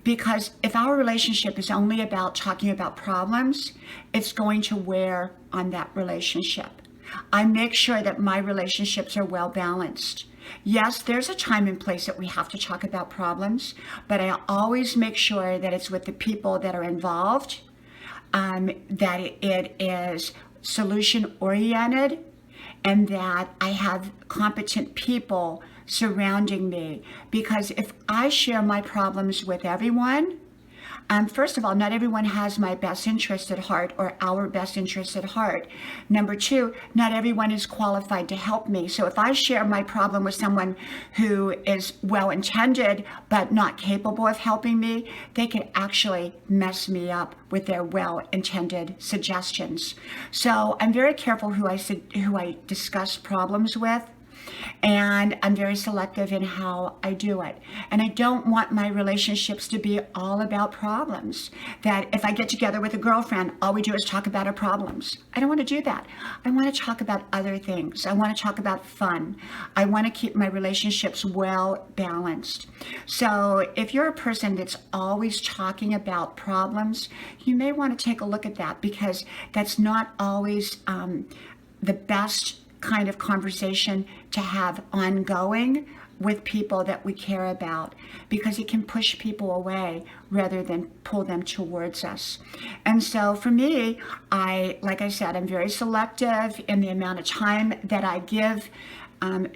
Speaker 1: Because if our relationship is only about talking about problems, it's going to wear on that relationship. I make sure that my relationships are well balanced. Yes, there's a time and place that we have to talk about problems, but I always make sure that it's with the people that are involved, that it is solution oriented, and that I have competent people surrounding me. Because if I share my problems with everyone, first of all, not everyone has my best interest at heart or our best interest at heart. Number two, not everyone is qualified to help me. So if I share my problem with someone who is well-intended but not capable of helping me, they can actually mess me up with their well-intended suggestions. So I'm very careful who I discuss problems with. And I'm very selective in how I do it. And I don't want my relationships to be all about problems. That if I get together with a girlfriend, all we do is talk about our problems. I don't want to do that. I want to talk about other things. I want to talk about fun. I want to keep my relationships well balanced. So if you're a person that's always talking about problems, you may want to take a look at that, because that's not always the best kind of conversation to have ongoing with people that we care about, because it can push people away rather than pull them towards us. And so for me, like I said, I'm very selective in the amount of time that I give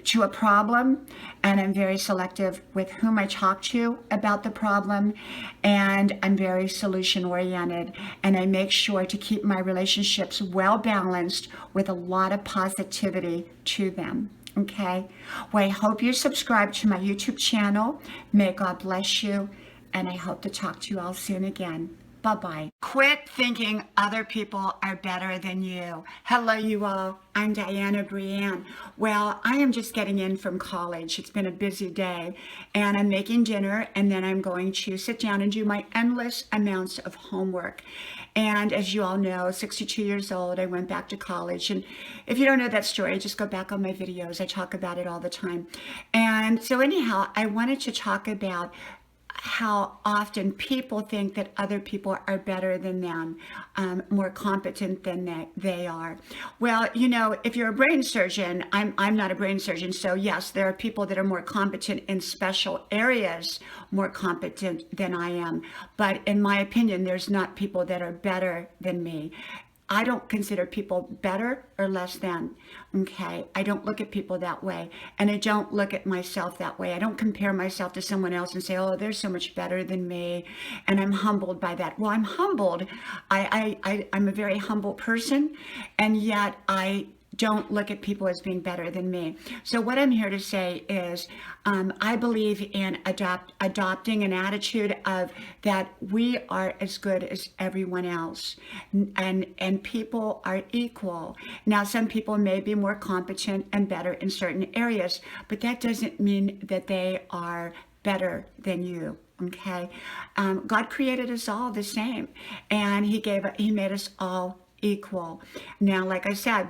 Speaker 1: to a problem, and I'm very selective with whom I talk to about the problem, and I'm very solution oriented, and I make sure to keep my relationships well balanced with a lot of positivity to them. Okay, well, I hope you subscribe to my YouTube channel. May God bless you, and I hope to talk to you all soon again. Bye-bye. Quit thinking other people are better than you. Hello, you all. I'm Diana Brienne. Well, I am just getting in from college. It's been a busy day, and I'm making dinner, and then I'm going to sit down and do my endless amounts of homework. And as you all know, 62 years old, I went back to college. And if you don't know that story, just go back on my videos. I talk about it all the time. And so anyhow, I wanted to talk about how often people think that other people are better than them, more competent than they are. Well, you know, if you're a brain surgeon, I'm not a brain surgeon, so yes, there are people that are more competent in special areas, more competent than I am. But in my opinion, there's not people that are better than me. I don't consider people better or less than, okay? I don't look at people that way, and I don't look at myself that way. I don't compare myself to someone else and say, oh, they're so much better than me, and I'm humbled by that. Well, I'm humbled. I'm a very humble person, and yet I don't look at people as being better than me. So what I'm here to say is I believe in adopting an attitude of that we are as good as everyone else, and people are equal. Now, some people may be more competent and better in certain areas, but that doesn't mean that they are better than you. Okay, God created us all the same, and He made us all equal. Now, like I said,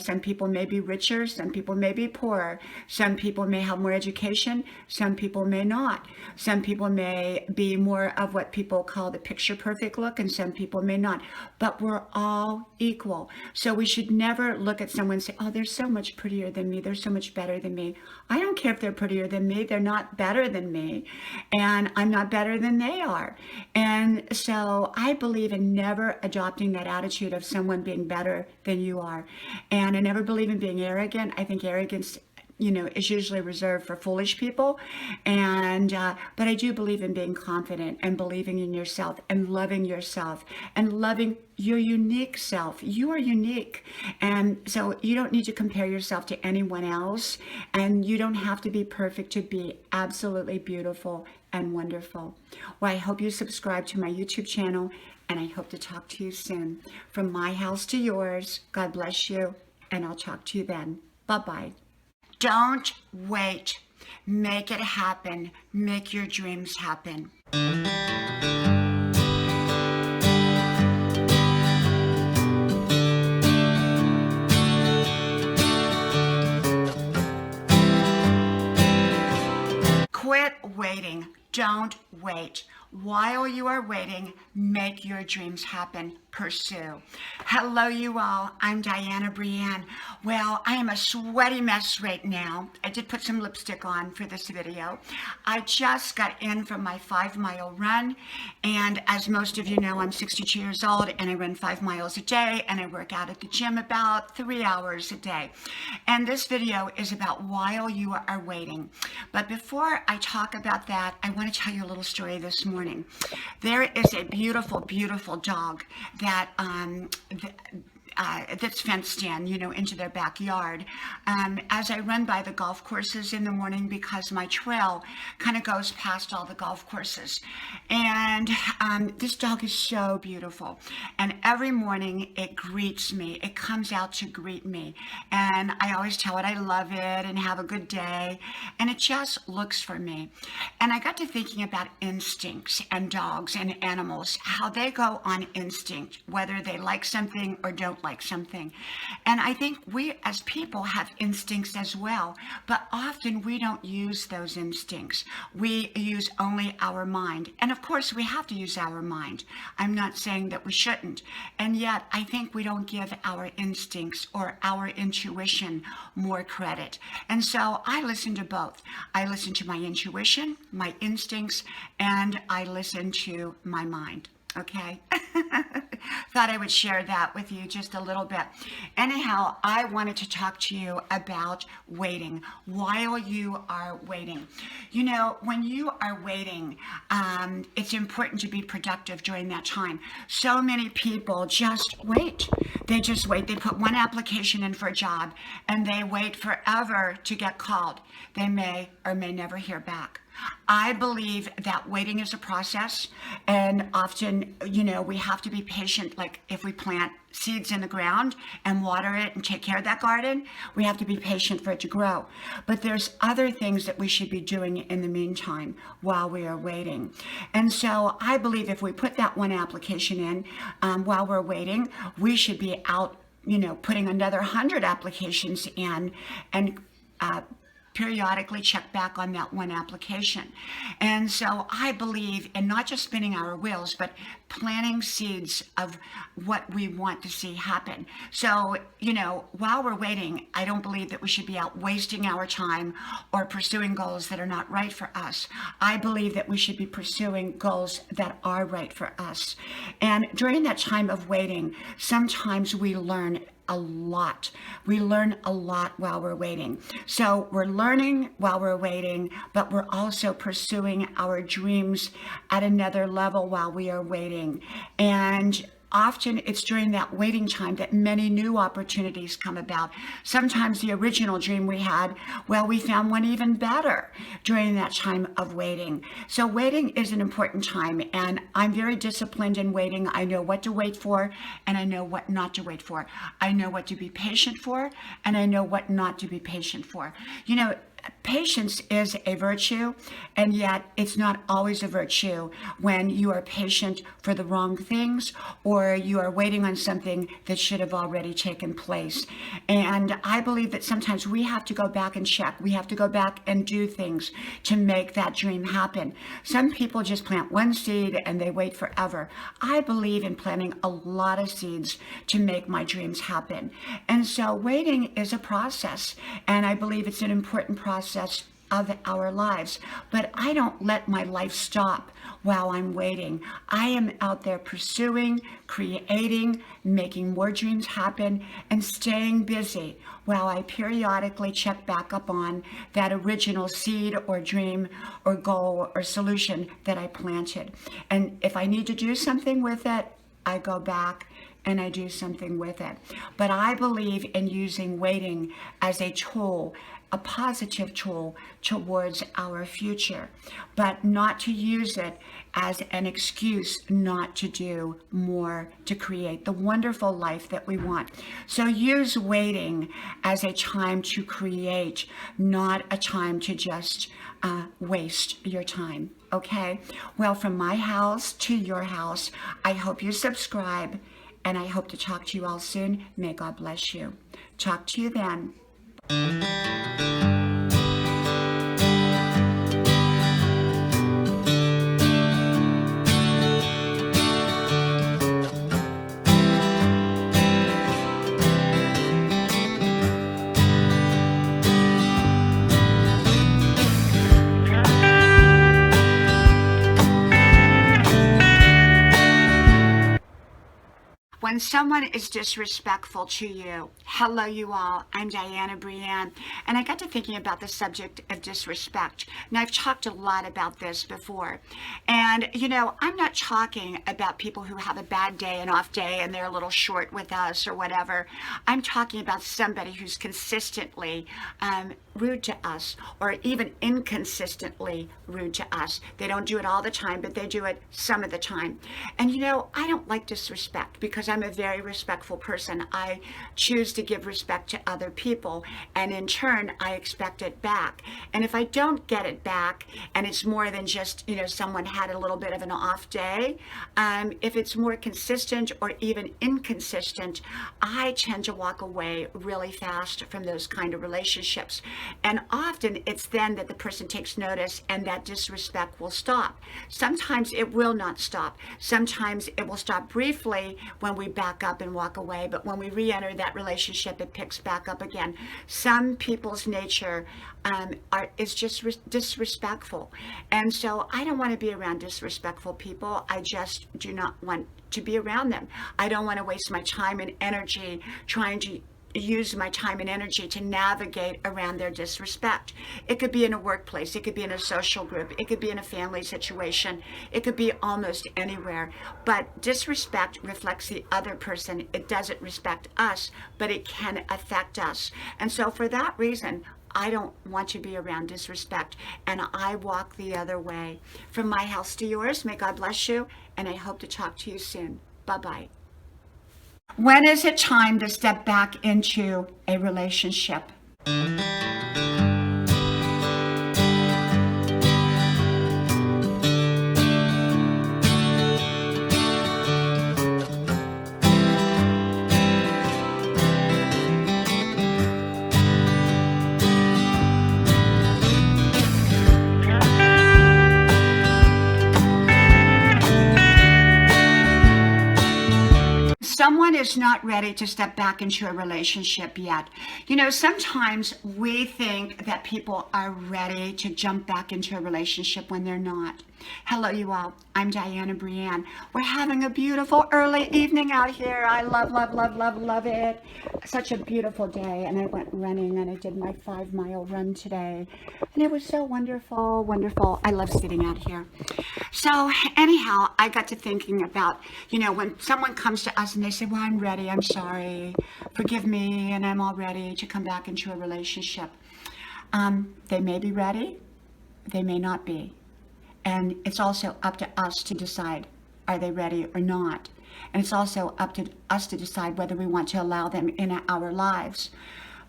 Speaker 1: some people may be richer, some people may be poorer, some people may have more education, some people may not. Some people may be more of what people call the picture perfect look, and some people may not. But we're all equal. So we should never look at someone and say, oh, they're so much prettier than me, they're so much better than me. I don't care if they're prettier than me, they're not better than me, and I'm not better than they are. And so I believe in never adopting that attitude of someone being better than you are. And I never believe in being arrogant. I think arrogance, is usually reserved for foolish people. And but I do believe in being confident and believing in yourself and loving your unique self. You are unique. And so you don't need to compare yourself to anyone else. And you don't have to be perfect to be absolutely beautiful and wonderful. Well, I hope you subscribe to my YouTube channel, and I hope to talk to you soon. From my house to yours, God bless you, and I'll talk to you then. Bye-bye. Don't wait. Make it happen. Make your dreams happen. Quit waiting. Don't wait. While you are waiting, make your dreams happen. Pursue. Hello, you all. I'm Diana Brienne. Well, I am a sweaty mess right now. I did put some lipstick on for this video. I just got in from my 5-mile run, and as most of you know, I'm 62 years old, and I run 5 miles a day, and I work out at the gym about 3 hours a day. And this video is about while you are waiting. But before I talk about that, I want to tell you a little story this morning. There is a beautiful, beautiful dog that that's fenced in, into their backyard. As I run by the golf courses in the morning, because my trail kind of goes past all the golf courses. And this dog is so beautiful. And every morning it greets me. It comes out to greet me. And I always tell it I love it and have a good day. And it just looks for me. And I got to thinking about instincts and dogs and animals, how they go on instinct, whether they like something or don't like something. And I think we as people have instincts as well, but often we don't use those instincts. We use only our mind. And of course we have to use our mind. I'm not saying that we shouldn't. And yet I think we don't give our instincts or our intuition more credit. And so I listen to both. I listen to my intuition, my instincts, and I listen to my mind. Okay. Thought I would share that with you just a little bit. Anyhow, I wanted to talk to you about waiting while you are waiting. You know, when you are waiting, it's important to be productive during that time. So many people just wait. They just wait. They put one application in for a job and they wait forever to get called. They may or may never hear back. I believe that waiting is a process, and often, you know, we have to be patient. Like if we plant seeds in the ground and water it and take care of that garden, we have to be patient for it to grow. But there's other things that we should be doing in the meantime while we are waiting. And so I believe if we put that one application in while we're waiting, we should be out, you know, putting another 100 applications in and periodically check back on that one application. And so I believe in not just spinning our wheels, but planting seeds of what we want to see happen. So, you know, while we're waiting, I don't believe that we should be out wasting our time or pursuing goals that are not right for us. I believe that we should be pursuing goals that are right for us. And during that time of waiting, sometimes we learn a lot. We learn a lot while we're waiting. So we're learning while we're waiting, but we're also pursuing our dreams at another level while we are waiting. And often it's during that waiting time that many new opportunities come about. Sometimes the original dream we had, well, we found one even better during that time of waiting. So waiting is an important time, and I'm very disciplined in waiting. I know what to wait for, and I know what not to wait for. I know what to be patient for, and I know what not to be patient for. You know, patience is a virtue, and yet it's not always a virtue when you are patient for the wrong things or you are waiting on something that should have already taken place. And I believe that sometimes we have to go back and check. We have to go back and do things to make that dream happen. Some people just plant one seed and they wait forever. I believe in planting a lot of seeds to make my dreams happen. And so waiting is a process, and I believe it's an important process of our lives. But I don't let my life stop while I'm waiting. I am out there pursuing, creating, making more dreams happen, and staying busy while I periodically check back up on that original seed or dream or goal or solution that I planted. And if I need to do something with it, I go back and I do something with it. But I believe in using waiting as a tool, a positive tool towards our future, but not to use it as an excuse not to do more to create the wonderful life that we want. So use waiting as a time to create, not a time to just waste your time. Okay? Well, from my house to your house, I hope you subscribe, and I hope to talk to you all soon. May God bless you. Talk to you then. When someone is disrespectful to you, hello you all, I'm Diana Brienne, and I got to thinking about the subject of disrespect. Now, I've talked a lot about this before, and you know, I'm not talking about people who have a bad day, an off day, and they're a little short with us or whatever. I'm talking about somebody who's consistently rude to us, or even inconsistently rude to us. They don't do it all the time, but they do it some of the time. And you know, I don't like disrespect because I'm a very respectful person. I choose to give respect to other people, and in turn, I expect it back. And if I don't get it back, and it's more than just, you know, someone had a little bit of an off day, if it's more consistent or even inconsistent, I tend to walk away really fast from those kind of relationships. And often it's then that the person takes notice and that disrespect will stop. Sometimes it will not stop. Sometimes it will stop briefly when we back up and walk away, but when we re-enter that relationship, it picks back up again. Some people's nature is just disrespectful, and so I don't want to be around disrespectful people. I just do not want to be around them. I don't want to waste my time and energy trying to use my time and energy to navigate around their disrespect. It could be in a workplace, it could be in a social group, it could be in a family situation, it could be almost anywhere. But disrespect reflects the other person. It doesn't respect us, but it can affect us. And so for that reason, I don't want to be around disrespect, and I walk the other way. From my house to yours, may God bless you, and I hope to talk to you soon. Bye-bye. When is it time to step back into a relationship? Someone is not ready to step back into a relationship yet. You know, sometimes we think that people are ready to jump back into a relationship when they're not. Hello, you all. I'm Diana Brienne. We're having a beautiful early evening out here. I love it. Such a beautiful day. And I went running and I did my 5-mile run today. And it was so wonderful, wonderful. I love sitting out here. So anyhow, I got to thinking about, you know, when someone comes to us and they say, well, I'm ready, I'm sorry, forgive me, and I'm all ready to come back into a relationship. They may be ready, they may not be. And it's also up to us to decide, are they ready or not? And it's also up to us to decide whether we want to allow them in our lives.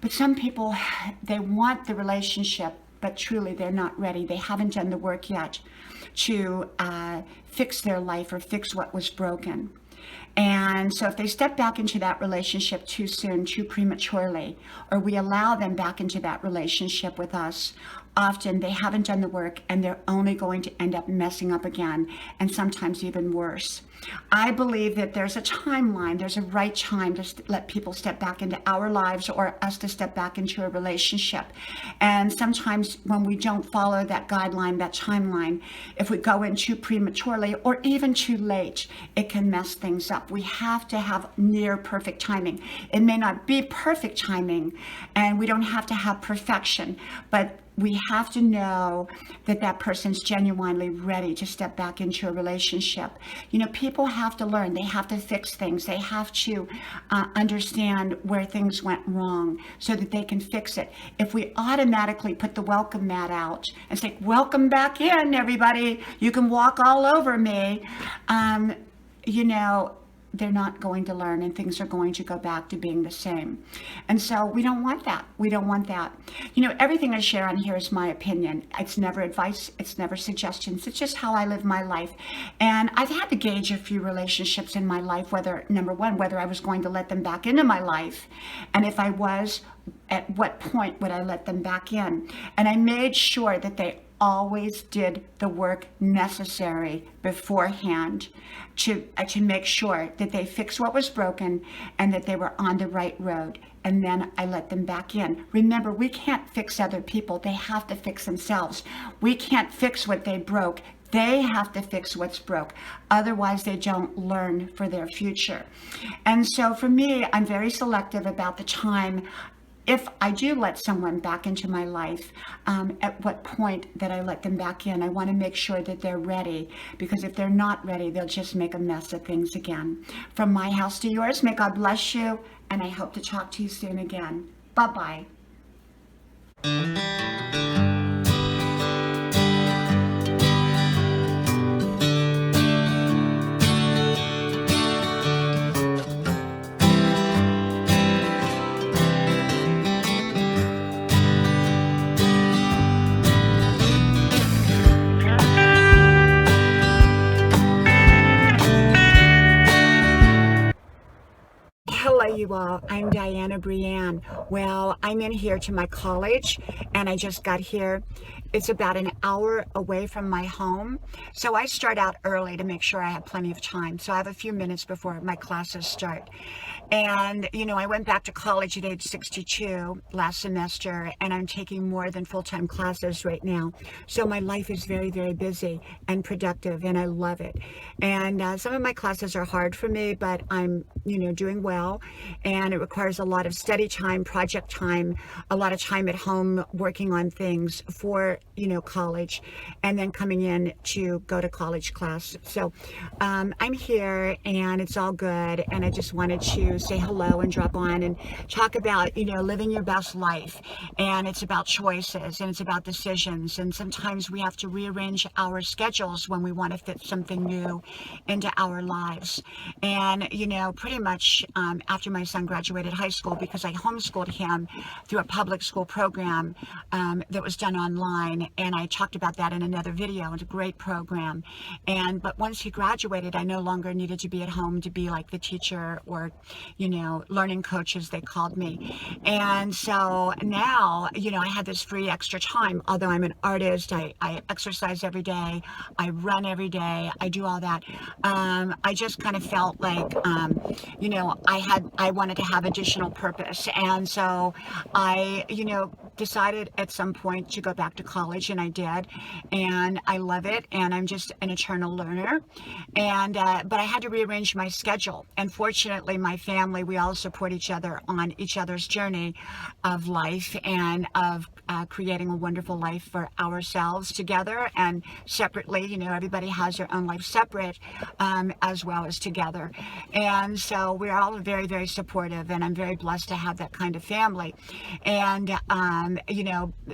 Speaker 1: But some people, they want the relationship, but truly they're not ready. They haven't done the work yet to fix their life or fix what was broken. And so if they step back into that relationship too soon, too prematurely, or we allow them back into that relationship with us, often they haven't done the work and they're only going to end up messing up again, and sometimes even worse. I believe that there's a timeline, there's a right time to let people step back into our lives or us to step back into a relationship. And sometimes when we don't follow that guideline, that timeline, if we go in too prematurely or even too late, it can mess things up. We have to have near perfect timing. It may not be perfect timing, and we don't have to have perfection, but we have to know that that person's genuinely ready to step back into a relationship. You know, people have to learn. They have to fix things. They have to understand where things went wrong so that they can fix it. If we automatically put the welcome mat out and say, welcome back in, everybody, you can walk all over me, you know, they're not going to learn, and things are going to go back to being the same. And so we don't want that. We don't want that. You know, everything I share on here is my opinion. It's never advice. It's never suggestions. It's just how I live my life. And I've had to gauge a few relationships in my life, whether, number one, whether I was going to let them back into my life. And if I was, at what point would I let them back in? And I made sure that they always did the work necessary beforehand to make sure that they fixed what was broken and that they were on the right road. And then I let them back in. Remember, we can't fix other people. They have to fix themselves. We can't fix what they broke. They have to fix what's broke. Otherwise, they don't learn for their future. And so for me, I'm very selective about the time. If I do let someone back into my life, at what point that I let them back in, I want to make sure that they're ready, because if they're not ready, they'll just make a mess of things again. From my house to yours, may God bless you, and I hope to talk to you soon again. Bye-bye. Hello, you all. I'm Diana Brienne. Well, I'm in here to my college, and I just got here, it's about an hour away from my home. So I start out early to make sure I have plenty of time. So I have a few minutes before my classes start. And, I went back to college at age 62 last semester, and I'm taking more than full-time classes right now. So my life is very, very busy and productive, and I love it. And some of my classes are hard for me, but I'm, doing well. And it requires a lot of study time, project time, a lot of time at home working on things for, college, and then coming in to go to college class. So I'm here, and it's all good. And I just wanted to say hello and drop on and talk about, living your best life. And it's about choices, and it's about decisions. And sometimes we have to rearrange our schedules when we want to fit something new into our lives. And, pretty much after my son graduated high school, because I homeschooled him through a public school program that was done online. And I talked about that in another video. It's a great program. But once he graduated, I no longer needed to be at home to be like the teacher or, learning coach, as they called me. And so now, I had this free extra time. Although I'm an artist, I exercise every day, I run every day, I do all that. I just kind of felt like, I wanted to have additional purpose. And so I, decided at some point to go back to college, and I did. And I love it. And I'm just an eternal learner. But I had to rearrange my schedule. And fortunately, my family, we all support each other on each other's journey of life and of creating a wonderful life for ourselves together and separately. Everybody has their own life separate as well as together. And so we're all very, very supportive, and I'm very blessed to have that kind of family. And,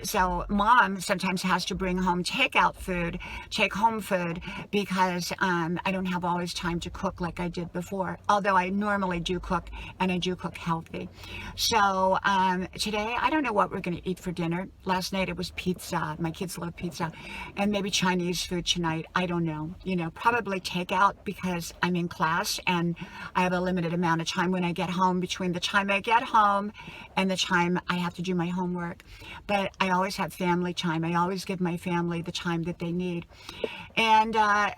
Speaker 1: so mom sometimes has to bring home take home food, because I don't have always time to cook like I did before, although I normally do cook, and I do cook healthy. So today, I don't know what we're going to eat for dinner. Last night it was pizza. My kids love pizza, and maybe Chinese food tonight. I don't know. Probably takeout, because I'm in class and I have a limited amount of time when I get home, between the time I get home and the time I have to do my homework. But I always have family time. I always give my family the time that they need. And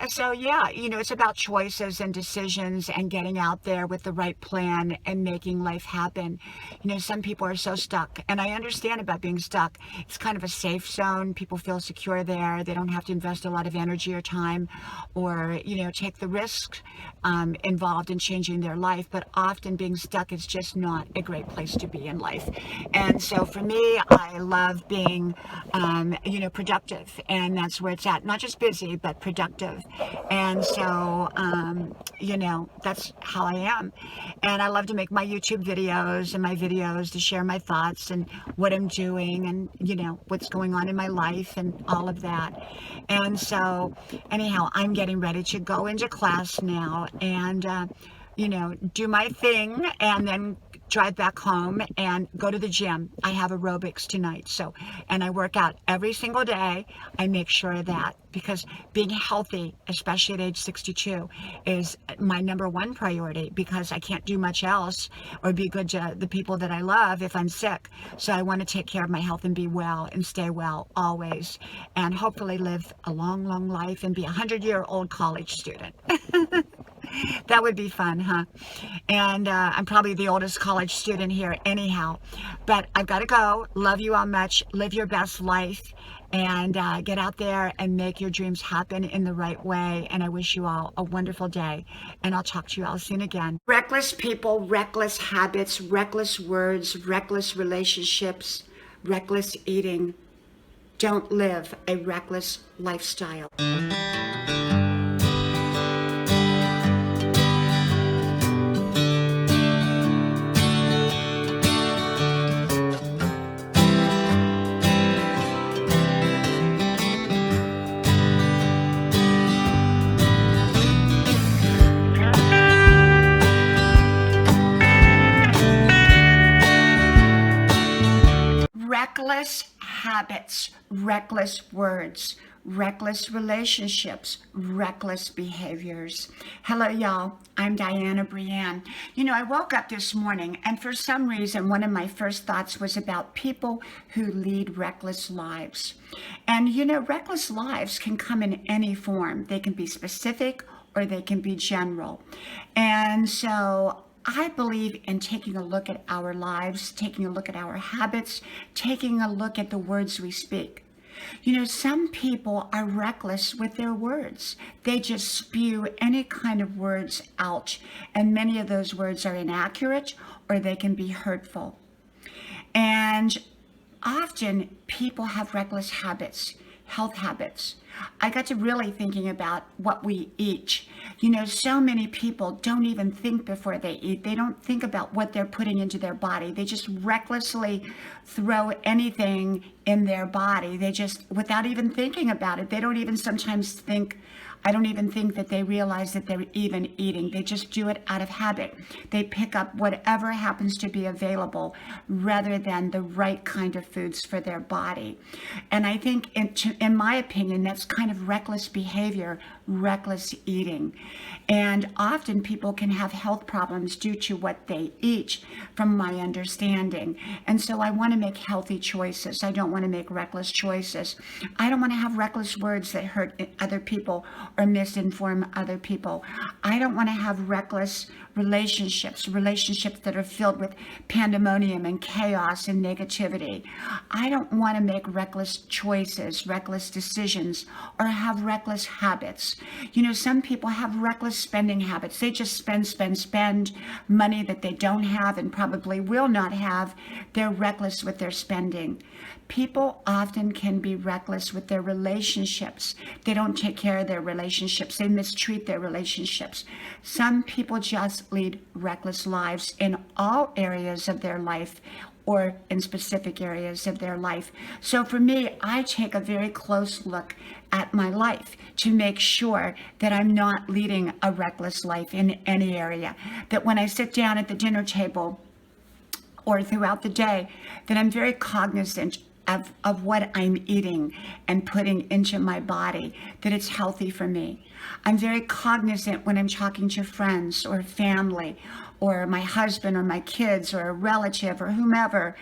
Speaker 1: so, yeah, it's about choices and decisions and getting out there with the right plan and making life happen. Some people are so stuck, and I understand about being stuck. It's kind of a safe zone. People feel secure there. They don't have to invest a lot of energy or time or, take the risk involved in changing their life. But often being stuck is just not a great place to be in life. And so for me, I love being, productive. And that's where it's at. Not just busy, but productive. And so, that's how I am. And I love to make my YouTube videos and my videos to share my thoughts and what I'm doing and, what's going on in my life and all of that. And so anyhow, I'm getting ready to go into class now and, do my thing, and then drive back home and go to the gym. I have aerobics tonight. And I work out every single day. I make sure of that, because being healthy, especially at age 62, is my number one priority, because I can't do much else or be good to the people that I love if I'm sick. So I want to take care of my health and be well and stay well always, and hopefully live a long, long life and be a 100-year-old college student. That would be fun, huh? And I'm probably the oldest college student here anyhow. But I've got to go. Love you all much. Live your best life. And get out there and make your dreams happen in the right way. And I wish you all a wonderful day. And I'll talk to you all soon again. Reckless people, reckless habits, reckless words, reckless relationships, reckless eating. Don't live a reckless lifestyle. Reckless habits, reckless words, reckless relationships, reckless behaviors. Hello, y'all. I'm Diana Brienne. I woke up this morning, and for some reason, one of my first thoughts was about people who lead reckless lives. And, reckless lives can come in any form. They can be specific or they can be general. And so I believe in taking a look at our lives, taking a look at our habits, taking a look at the words we speak. Some people are reckless with their words. They just spew any kind of words out, and many of those words are inaccurate or they can be hurtful. And often people have reckless habits, health habits. I got to really thinking about what we eat. So many people don't even think before they eat. They don't think about what they're putting into their body. They just recklessly throw anything in their body. They just, without even thinking about it, they don't even sometimes think, I don't even think that they realize that they're even eating. They just do it out of habit. They pick up whatever happens to be available rather than the right kind of foods for their body. And I think, in my opinion, that's kind of reckless behavior, reckless eating. And often people can have health problems due to what they eat, from my understanding. And so I want to make healthy choices. I don't want to make reckless choices. I don't want to have reckless words that hurt other people or misinform other people. I don't want to have reckless relationships that are filled with pandemonium and chaos and negativity. I don't want to make reckless choices, reckless decisions, or have reckless habits. Some people have reckless spending habits. They just spend money that they don't have and probably will not have. They're reckless with their spending. People often can be reckless with their relationships. They don't take care of their relationships. They mistreat their relationships. Some people just lead reckless lives in all areas of their life or in specific areas of their life. So for me, I take a very close look at my life to make sure that I'm not leading a reckless life in any area. That when I sit down at the dinner table or throughout the day, that I'm very cognizant of what I'm eating and putting into my body, that it's healthy for me. I'm very cognizant when I'm talking to friends or family or my husband or my kids or a relative or whomever,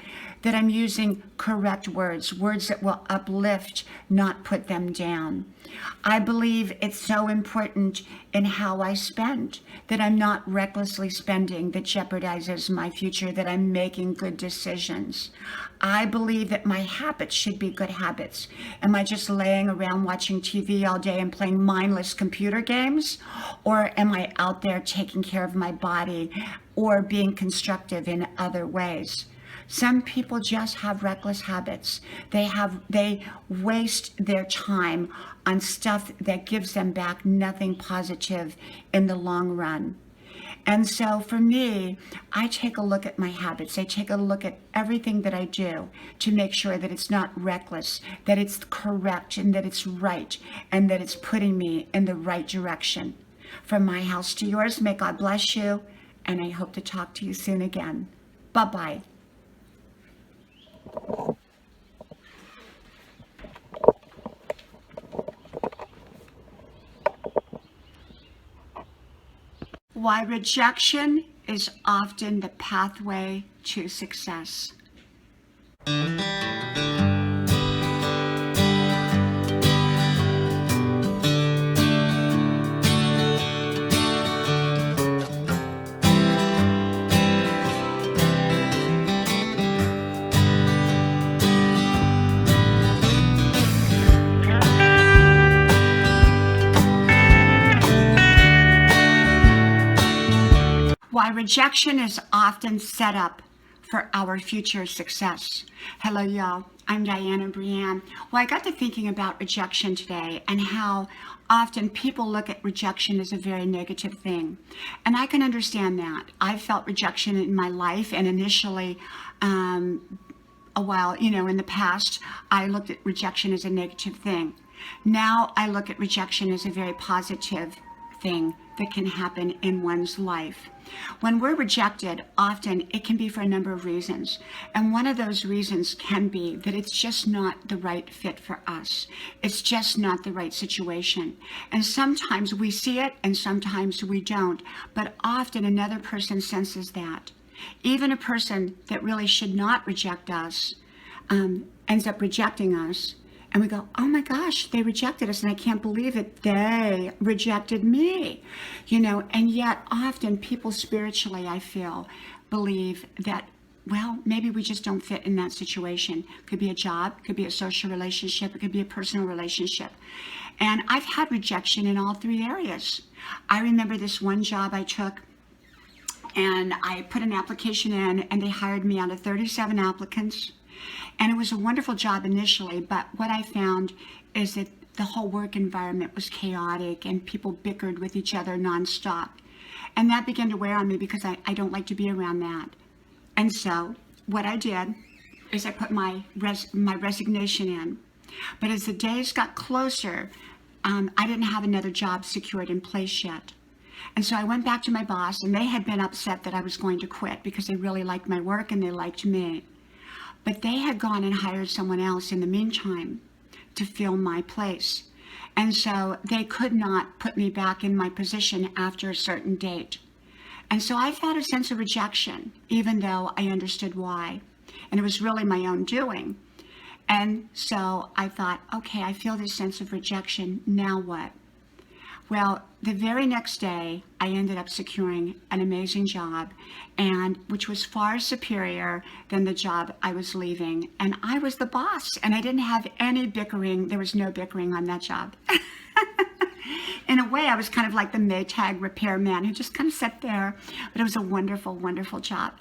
Speaker 1: that I'm using correct words that will uplift, not put them down. I believe it's so important in how I spend, that I'm not recklessly spending that jeopardizes my future, that I'm making good decisions. I believe that my habits should be good habits. Am I just laying around watching TV all day and playing mindless computer games? Or am I out there taking care of my body or being constructive in other ways? Some people just have reckless habits. They waste their time on stuff that gives them back nothing positive in the long run. And so for me, I take a look at my habits. I take a look at everything that I do to make sure that it's not reckless, that it's correct, and that it's right, and that it's putting me in the right direction. From my house to yours, may God bless you, and I hope to talk to you soon again. Bye-bye. Why rejection is often the pathway to success. Why rejection is often set up for our future success. Hello, y'all. I'm Diana Brienne. Well, I got to thinking about rejection today and how often people look at rejection as a very negative thing. And I can understand that. I've felt rejection in my life, and initially, a while, in the past, I looked at rejection as a negative thing. Now I look at rejection as a very positive thing that can happen in one's life. When we're rejected, often it can be for a number of reasons. And one of those reasons can be that it's just not the right fit for us. It's just not the right situation. And sometimes we see it and sometimes we don't. But often another person senses that. Even a person that really should not reject us ends up rejecting us. And we go, oh my gosh, they rejected us and I can't believe it. They rejected me, and yet often people spiritually, I feel, believe that, well, maybe we just don't fit in that situation. Could be a job, could be a social relationship, it could be a personal relationship. And I've had rejection in all three areas. I remember this one job I took, and I put an application in and they hired me out of 37 applicants. And it was a wonderful job initially, but what I found is that the whole work environment was chaotic and people bickered with each other nonstop. And that began to wear on me because I don't like to be around that. And so what I did is I put my resignation in. But as the days got closer, I didn't have another job secured in place yet. And so I went back to my boss, and they had been upset that I was going to quit because they really liked my work and they liked me. But they had gone and hired someone else in the meantime to fill my place. And so they could not put me back in my position after a certain date. And so I felt a sense of rejection, even though I understood why. And it was really my own doing. And so I thought, okay, I feel this sense of rejection. Now what? Well, the very next day, I ended up securing an amazing job, and which was far superior than the job I was leaving. And I was the boss, and I didn't have any bickering. There was no bickering on that job. In a way, I was kind of like the Maytag repairman who just kind of sat there, but it was a wonderful, wonderful job.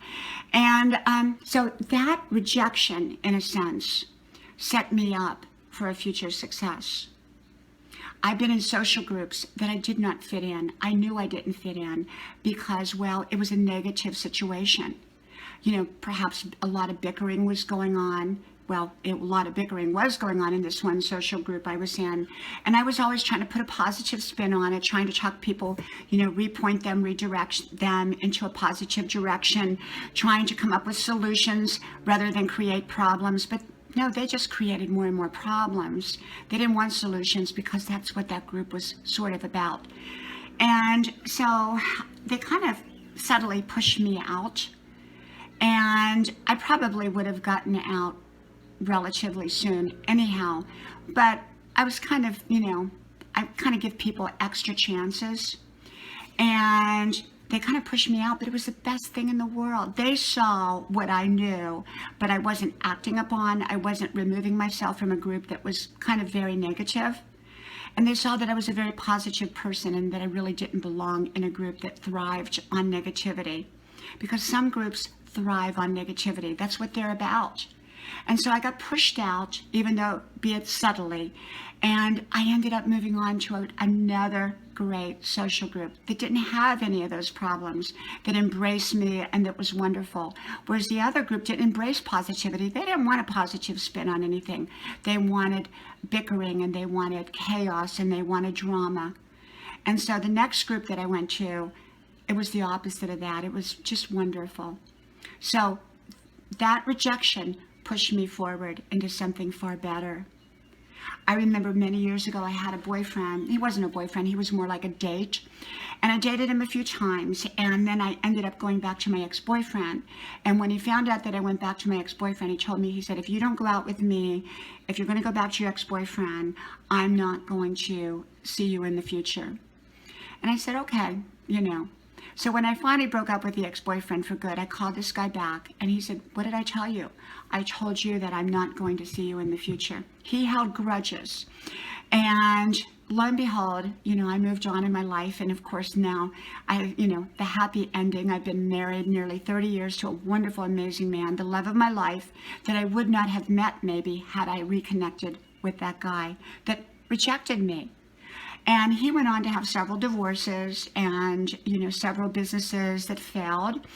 Speaker 1: And so that rejection, in a sense, set me up for a future success. I've been in social groups that I did not fit in. I knew I didn't fit in because, well, it was a negative situation. Perhaps a lot of bickering was going on. Well, a lot of bickering was going on in this one social group I was in. And I was always trying to put a positive spin on it, trying to talk people, repoint them, redirect them into a positive direction, trying to come up with solutions rather than create problems. But no, they just created more and more problems. They didn't want solutions because that's what that group was sort of about. And so they kind of subtly pushed me out. And I probably would have gotten out relatively soon anyhow. But I was kind of, I kind of give people extra chances. And they kind of pushed me out, but it was the best thing in the world. They saw what I knew, but I wasn't acting upon. I wasn't removing myself from a group that was kind of very negative. And they saw that I was a very positive person and that I really didn't belong in a group that thrived on negativity. Because some groups thrive on negativity. That's what they're about. And so I got pushed out, even though, be it subtly, and I ended up moving on to another great social group that didn't have any of those problems, that embraced me and that was wonderful. Whereas the other group didn't embrace positivity. They didn't want a positive spin on anything. They wanted bickering and they wanted chaos and they wanted drama. And so the next group that I went to, it was the opposite of that. It was just wonderful. So that rejection pushed me forward into something far better. I remember many years ago I had a boyfriend. He wasn't a boyfriend, he was more like a date. And I dated him a few times, and then I ended up going back to my ex-boyfriend. And when he found out that I went back to my ex-boyfriend, he told me, he said, if you don't go out with me, if you're going to go back to your ex-boyfriend, I'm not going to see you in the future. And I said, okay, So when I finally broke up with the ex-boyfriend for good, I called this guy back and he said, what did I tell you? I told you that I'm not going to see you in the future. He held grudges. And lo and behold, I moved on in my life. And of course now the happy ending, I've been married nearly 30 years to a wonderful, amazing man, the love of my life that I would not have met maybe had I reconnected with that guy that rejected me. And he went on to have several divorces and, several businesses that failed.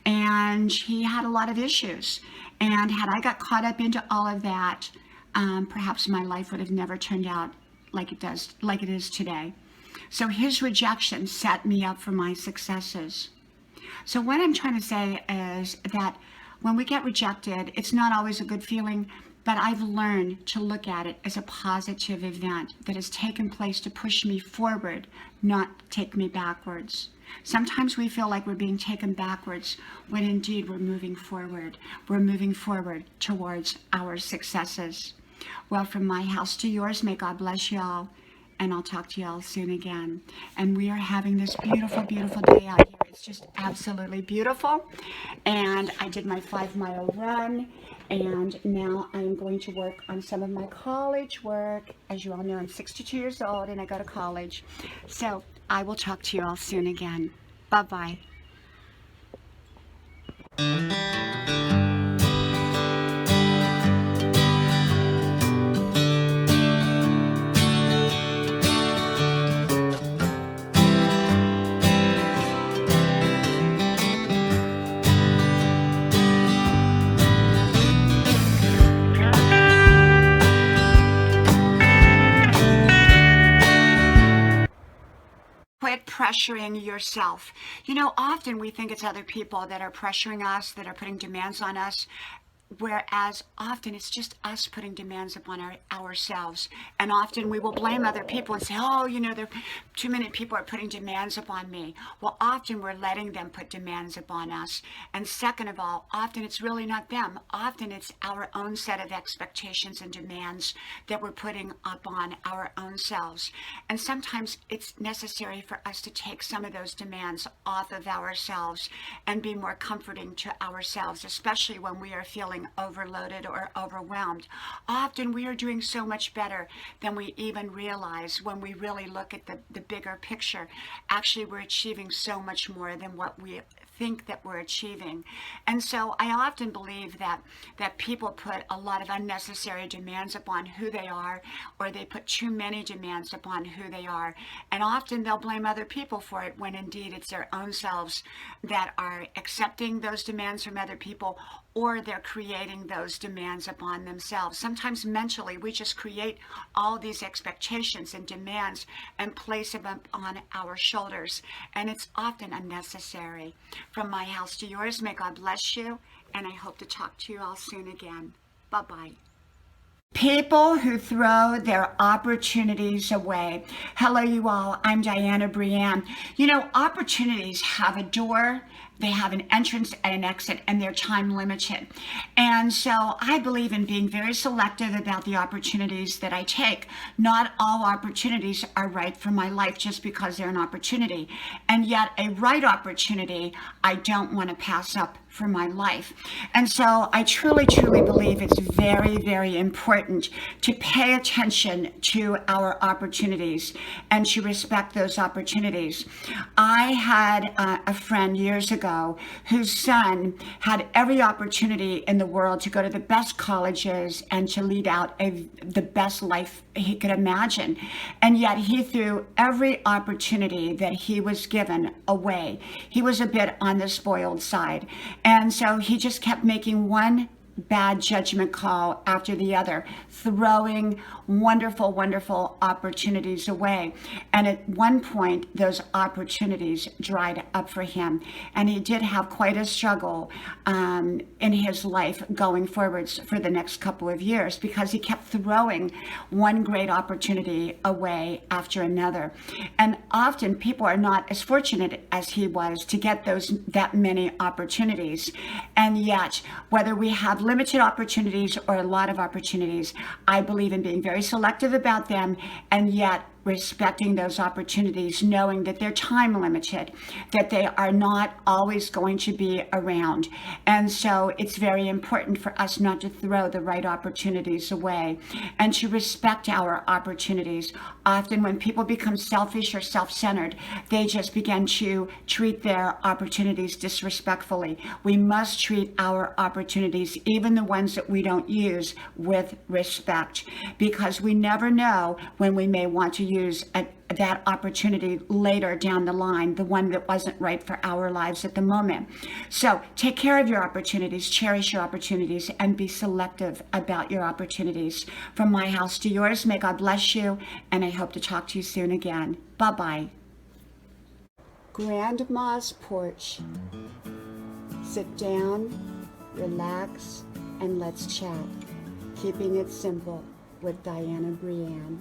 Speaker 1: And he had a lot of issues. And had I got caught up into all of that, perhaps my life would have never turned out like it is today. So his rejection set me up for my successes. So what I'm trying to say is that when we get rejected, it's not always a good feeling, but I've learned to look at it as a positive event that has taken place to push me forward, not take me backwards. Sometimes we feel like we're being taken backwards when indeed we're moving forward. We're moving forward towards our successes. Well, from my house to yours, may God bless you all. And I'll talk to you all soon again. And we are having this beautiful, beautiful day out here. It's just absolutely beautiful. And I did my 5-mile run. And now I'm going to work on some of my college work. As you all know, I'm 62 years old and I go to college. So I will talk to you all soon again. Bye-bye. Quit pressuring yourself. You know, often we think it's other people that are pressuring us, that are putting demands on us, whereas often it's just us putting demands upon ourselves. And often we will blame other people and say, oh, you know, too many people are putting demands upon me. Well, often we're letting them put demands upon us. And second of all, often it's really not them. Often it's our own set of expectations and demands that we're putting upon our own selves. And sometimes it's necessary for us to take some of those demands off of ourselves and be more comforting to ourselves, especially when we are feeling overloaded or overwhelmed. Often we are doing so much better than we even realize when we really look at the bigger picture. Actually, we're achieving so much more than what we think that we're achieving. And so I often believe that people put a lot of unnecessary demands upon who they are, or they put too many demands upon who they are. And often they'll blame other people for it when indeed it's their own selves that are accepting those demands from other people, or they're creating those demands upon themselves. Sometimes mentally, we just create all these expectations and demands and place them on our shoulders. And it's often unnecessary. From my house to yours, may God bless you. And I hope to talk to you all soon again. Bye-bye. People who throw their opportunities away. Hello, you all. I'm Diana Brienne. You know, opportunities have a door, they have an entrance and an exit, and they're time limited. And so I believe in being very selective about the opportunities that I take. Not all opportunities are right for my life just because they're an opportunity. And yet a right opportunity, I don't want to pass up for my life. And so I truly, truly believe it's very, very important to pay attention to our opportunities and to respect those opportunities. I had a friend years ago whose son had every opportunity in the world to go to the best colleges and to lead out the best life he could imagine. And yet he threw every opportunity that he was given away. He was a bit on the spoiled side. And so he just kept making one bad judgment call after the other, throwing wonderful, wonderful opportunities away. And at one point, those opportunities dried up for him. And he did have quite a struggle in his life going forwards for the next couple of years, because he kept throwing one great opportunity away after another. And often people are not as fortunate as he was to get that many opportunities. And yet, whether we have limited opportunities or a lot of opportunities, I believe in being very selective about them, and yet respecting those opportunities, knowing that they're time limited, that they are not always going to be around. And so it's very important for us not to throw the right opportunities away and to respect our opportunities. Often when people become selfish or self-centered, they just begin to treat their opportunities disrespectfully. We must treat our opportunities, even the ones that we don't use, with respect, because we never know when we may want to use that opportunity later down the line, the one that wasn't right for our lives at the moment. So take care of your opportunities, cherish your opportunities, and be selective about your opportunities. From my house to yours, may God bless you, and I hope to talk to you soon again. Bye. Bye-bye. Grandma's porch. Sit down, relax, and let's chat. Keeping it simple with Diana Brienne.